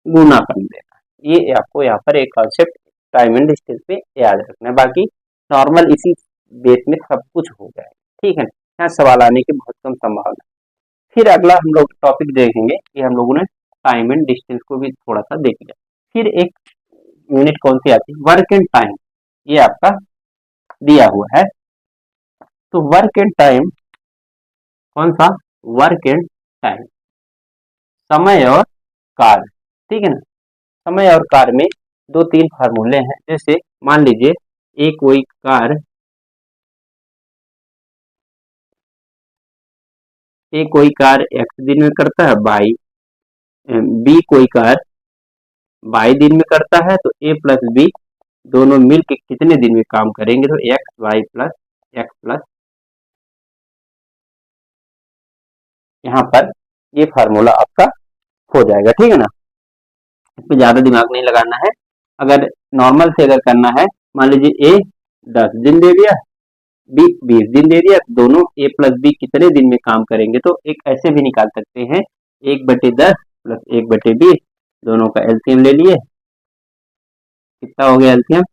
गुना कर देना। ये आपको यहाँ पर एक कॉन्सेप्ट टाइम एंड डिस्टेंस पे याद रखना है। बाकी नॉर्मल इसी बेस में सब कुछ हो जाए, ठीक है ना। यहाँ सवाल आने की बहुत कम संभावना। फिर अगला हम लोग टॉपिक देखेंगे कि हम लोगों ने टाइम एंड डिस्टेंस को भी थोड़ा सा देख लिया। फिर एक यूनिट कौन सी आती है, वर्क एंड टाइम, ये आपका दिया हुआ है। तो वर्क एंड टाइम कौन सा, वर्क एंड टाइम, समय और कार्य, ठीक है ना। समय और कार्य में दो तीन फार्मूले हैं। जैसे मान लीजिए एक कोई कार्य, ए कोई कार्य x दिन में करता है, बाई बी कोई कार्य बाई दिन में करता है, तो ए प्लस बी दोनों मिल के कितने दिन में काम करेंगे, तो X Y plus X plus, यहाँ पर ये फार्मूला आपका हो जाएगा, ठीक है ना। इसमें ज्यादा दिमाग नहीं लगाना है। अगर नॉर्मल से अगर करना है, मान लीजिए ए 10 दिन दे दिया, बी 20 दिन दे दिया, दोनों ए प्लस बी कितने दिन में काम करेंगे, तो एक ऐसे भी निकाल सकते हैं, 1/10 प्लस 1/20, दोनों का एलसीएम ले लिए, कितना हो गया एलसीएम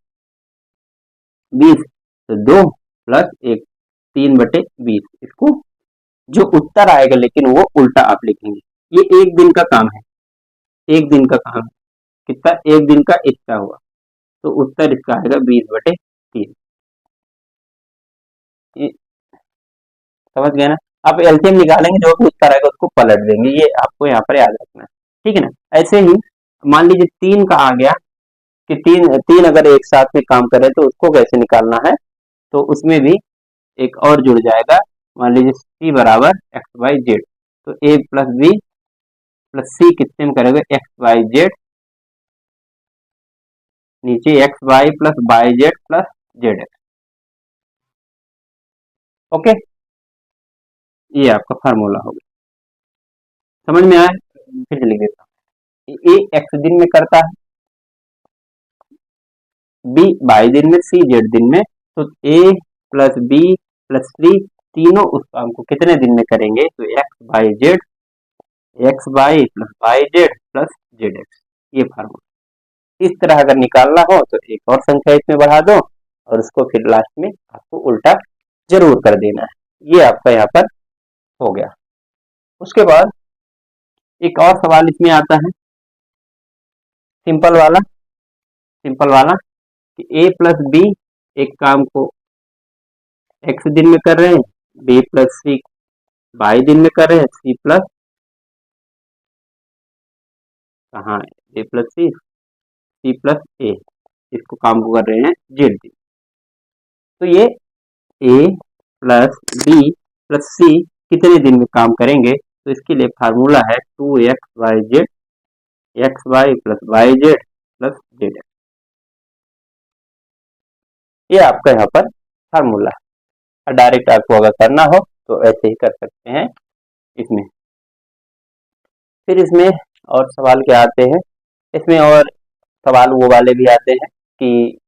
20, तो 2 प्लस 1 3/20। इसको जो उत्तर आएगा लेकिन वो उल्टा आप लिखेंगे। ये एक दिन का काम है, एक दिन का काम है, कितना, एक दिन का इतना हुआ, तो उत्तर इसका आएगा 20/3। समझ गए ना। आप एलसीएम निकालेंगे, जो भी उत्तर आएगा उसको पलट देंगे, ये आपको यहाँ पर याद रखना है, ठीक है ना। ऐसे ही मान लीजिए 3 का आ गया कि तीन तीन अगर एक साथ में काम करे तो उसको कैसे निकालना है, तो उसमें भी एक और जुड़ जाएगा। मान लीजिए सी बराबर एक्स वाई जेड, तो A plus B plus C कितने में करेगा, एक्स वाई जेड, नीचे X Y plus Y Z plus Z X. Okay, ये आपका फार्मूला हो गया, समझ में आया। फिर से लिख देता हूँ, ए एक्स दिन में करता है, बी बाई दिन में, सी जेड दिन में, तो A plus B plus C तीनों उस काम को कितने दिन में करेंगे, तो X Y Z, X Y plus Y Z plus Z X, ये फार्मूला। इस तरह अगर निकालना हो तो एक और संख्या इसमें बढ़ा दो और उसको फिर लास्ट में आपको उल्टा जरूर कर देना है। ये आपका यहाँ पर हो गया। उसके बाद एक और सवाल इसमें आता है, सिंपल वाला, सिंपल वाला कि ए प्लस बी एक काम को एक्स दिन में कर रहे हैं, बी प्लस सी वाई दिन में कर रहे हैं, सी प्लस, कहाँ है ए प्लस सी, सी प्लस ए, इसको काम को कर रहे हैं जेड दिन। तो ये ए प्लस बी प्लस सी कितने दिन में काम करेंगे, तो इसके लिए फार्मूला है 2x Y Z, X Y plus Y Z plus Z X. ये आपका यहाँ पर फार्मूला है। डायरेक्ट आपको अगर करना हो तो ऐसे ही कर सकते हैं इसमें। फिर इसमें और सवाल क्या आते हैं, इसमें और सवाल वो वाले भी आते हैं कि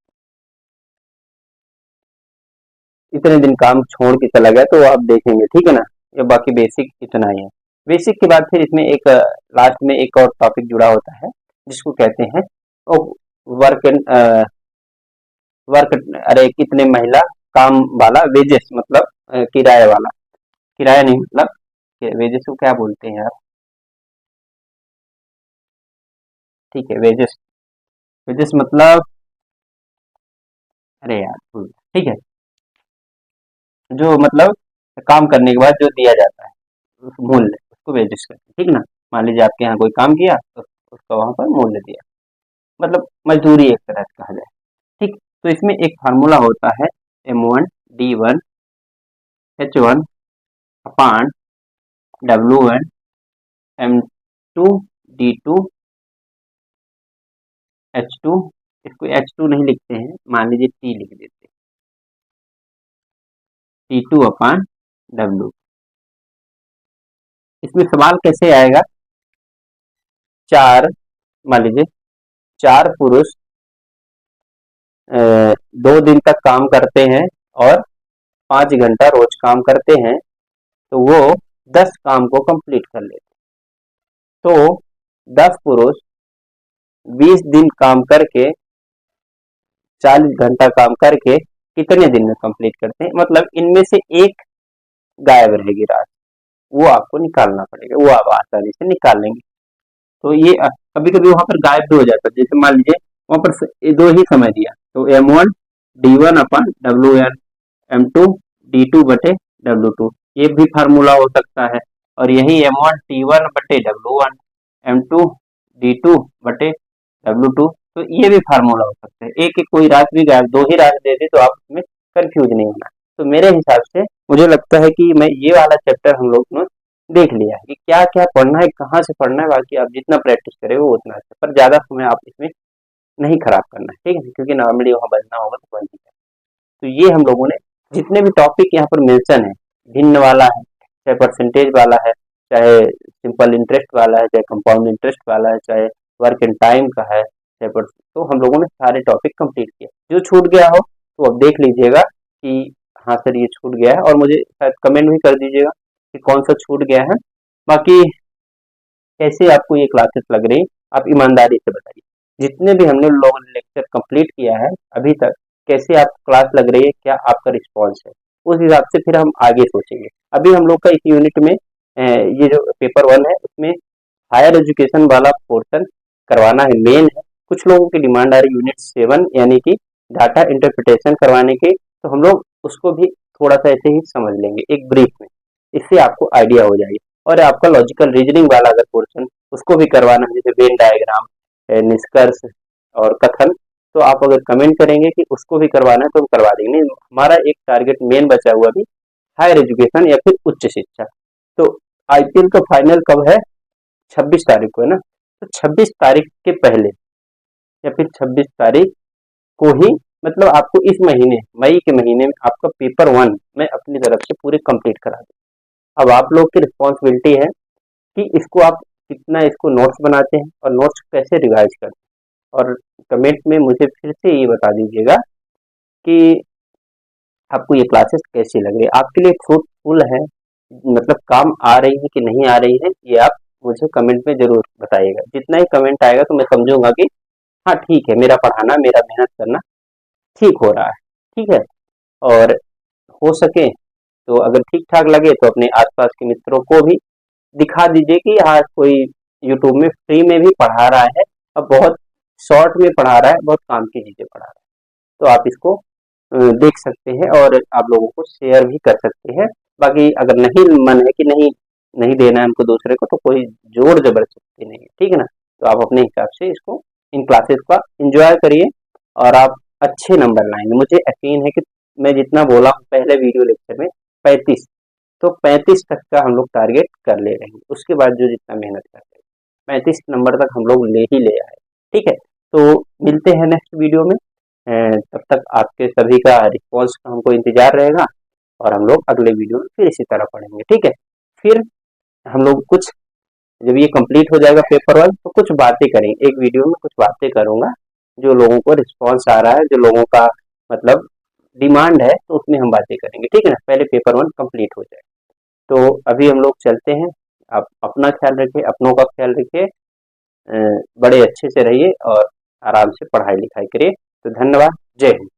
इतने दिन काम छोड़ के चला गया, तो आप देखेंगे, ठीक है ना। ये बाकी बेसिक इतना ही है। बेसिक के बाद फिर इसमें एक लास्ट में एक और टॉपिक जुड़ा होता है जिसको कहते हैं वर्क एंड वर्क, अरे कितने महिला काम वाला, वेजेस मतलब किराए वाला, किराया नहीं मतलब वेजेस को क्या बोलते हैं यार, ठीक है वेजेस, वेजेस मतलब, अरे यार ठीक है, जो मतलब काम करने के बाद जो दिया जाता है उस मूल्य, उसको वेजेस कहते हैं, ठीक ना। मान लीजिए आपके यहाँ कोई काम किया तो उसका वहां पर मूल्य दिया, मतलब मजदूरी एक तरह से कहा जाए, ठीक। तो इसमें एक फार्मूला होता है M1D1H1 अपान W1M2D2H2, इसको H2 नहीं लिखते हैं, मान लीजिए T लिख देते हैं, T2 अपान W। इसमें सवाल कैसे आएगा, चार, मान लीजिए 4 पुरुष 2 दिन तक काम करते हैं और 5 घंटा रोज काम करते हैं, तो वो 10 काम को कंप्लीट कर लेते हैं। तो 10 पुरुष 20 दिन काम करके 40 घंटा काम करके कितने दिन में कंप्लीट करते हैं, मतलब इनमें से एक गायब रहेगी राशि, वो आपको निकालना पड़ेगा, वो आप आसानी से निकाल लेंगे। तो ये कभी कभी वहां पर गायब भी हो जाता है, जैसे मान लीजिए वहां पर दो ही समय दिया, तो M1 D1 अपन WN M2 D2 बटे W2, ये भी फार्मूला हो सकता है। और यही M1 T1 बटे W1 M2 D2 बटे W2, तो ये भी फार्मूला हो सकता है। एक एक कोई राशि भी गायब, दो ही राशि दे दी तो आप उसमें कंफ्यूज नहीं होना। तो मेरे हिसाब से मुझे लगता है कि मैं ये वाला चैप्टर हम लोग ने देख लिया है कि क्या क्या पढ़ना है, कहाँ से पढ़ना है। बाकी आप जितना प्रैक्टिस करें वो उतना अच्छा, पर ज्यादा समय आप इसमें नहीं खराब करना है, ठीक है, क्योंकि नॉर्मली वहाँ बजना होगा तो बन ही जाए। तो ये हम लोगों ने जितने भी टॉपिक यहाँ पर मेंशन है, भिन्न वाला है, चाहे परसेंटेज वाला है, चाहे सिंपल इंटरेस्ट वाला है, चाहे कंपाउंड इंटरेस्ट वाला है, चाहे वर्क एंड टाइम का है, चाहे तो हम लोगों ने सारे टॉपिक कंप्लीट किए। जो छूट गया हो तो अब देख लीजिएगा कि हाँ सर ये छूट गया है, और मुझे शायद कमेंट भी कर दीजिएगा कि कौन सा छूट गया है। बाकी कैसे आपको ये क्लासेस लग रही, आप ईमानदारी से बताइए। जितने भी हमने लोगों ने लेक्चर कंप्लीट किया है अभी तक, कैसे आप क्लास लग रही है, क्या आपका रिस्पॉन्स है, उस हिसाब से फिर हम आगे सोचेंगे। अभी हम लोग का इस यूनिट में ये जो पेपर 1 है उसमें हायर एजुकेशन वाला पोर्शन करवाना है, मेन है। कुछ लोगों की डिमांड आ रही यूनिट 7 यानी कि डाटा इंटरप्रिटेशन करवाने की, तो हम लोग उसको भी थोड़ा सा ऐसे ही समझ लेंगे एक ब्रीफ में, इससे आपको आइडिया हो जाएगी। और आपका लॉजिकल रीजनिंग वाला अगर पोर्शन उसको भी करवाना है, जैसे वेन डायग्राम, निष्कर्ष और कथन, तो आप अगर कमेंट करेंगे कि उसको भी करवाना है तो हम करवा देंगे। हमारा एक टारगेट मेन बचा हुआ भी हायर एजुकेशन या फिर उच्च शिक्षा। तो IPL का फाइनल कब है? 26 तारीख को है ना। तो 26 तारीख के पहले या फिर 26 तारीख को ही, मतलब आपको इस महीने मई के महीने में आपका पेपर 1 मैं अपनी तरफ से पूरे कंप्लीट करा दूँ। अब आप लोग की रिस्पॉन्सिबिलिटी है कि इसको आप कितना इसको नोट्स बनाते हैं और नोट्स कैसे रिवाइज करते हैं। और कमेंट में मुझे फिर से ये बता दीजिएगा कि आपको ये क्लासेस कैसी लग रही है, आपके लिए फ्रूटफुल है, मतलब काम आ रही है कि नहीं आ रही है, ये आप मुझे कमेंट में जरूर बताइएगा। जितना ही कमेंट आएगा तो मैं समझूंगा कि हाँ ठीक है, मेरा पढ़ाना, मेरा मेहनत करना ठीक हो रहा है, ठीक है। और हो सके तो अगर ठीक ठाक लगे तो अपने आसपास के मित्रों को भी दिखा दीजिए कि हाँ कोई यूट्यूब में फ्री में भी पढ़ा रहा है, अब बहुत शॉर्ट में पढ़ा रहा है, बहुत काम की चीजें पढ़ा रहा है। तो आप इसको देख सकते हैं और आप लोगों को शेयर भी कर सकते हैं। बाकी अगर नहीं मन है कि नहीं नहीं देना है हमको दूसरे को, तो कोई जोर जबरदस्ती नहीं है, ठीक है ना। तो आप अपने हिसाब से इसको, इन क्लासेस का एंजॉय करिए और आप अच्छे नंबर लाएंगे। मुझे यकीन है कि मैं जितना बोला हूँ पहले वीडियो लेक्चर में 35, तो 35 तक का हम लोग टारगेट कर ले रहे हैं। उसके बाद जो जितना मेहनत करते हैं 35 नंबर तक हम लोग ले ही ले आए, ठीक है। तो मिलते हैं नेक्स्ट वीडियो में। तब तक आपके सभी का रिस्पॉन्स का हमको इंतजार रहेगा और हम लोग अगले वीडियो में फिर इसी तरह पढ़ेंगे, ठीक है। फिर हम लोग कुछ, जब ये कंप्लीट हो जाएगा पेपर 1 तो कुछ बातें करेंगे, एक वीडियो में कुछ बातें करूंगा जो लोगों को रिस्पॉन्स आ रहा है, जो लोगों का मतलब डिमांड है, तो उसमें हम बातें करेंगे, ठीक है ना। पहले पेपर 1 कंप्लीट हो जाए। तो अभी हम लोग चलते हैं। आप अपना ख्याल रखिए, अपनों का ख्याल रखिए, बड़े अच्छे से रहिए और आराम से पढ़ाई लिखाई करिए। तो धन्यवाद, जय हिंद।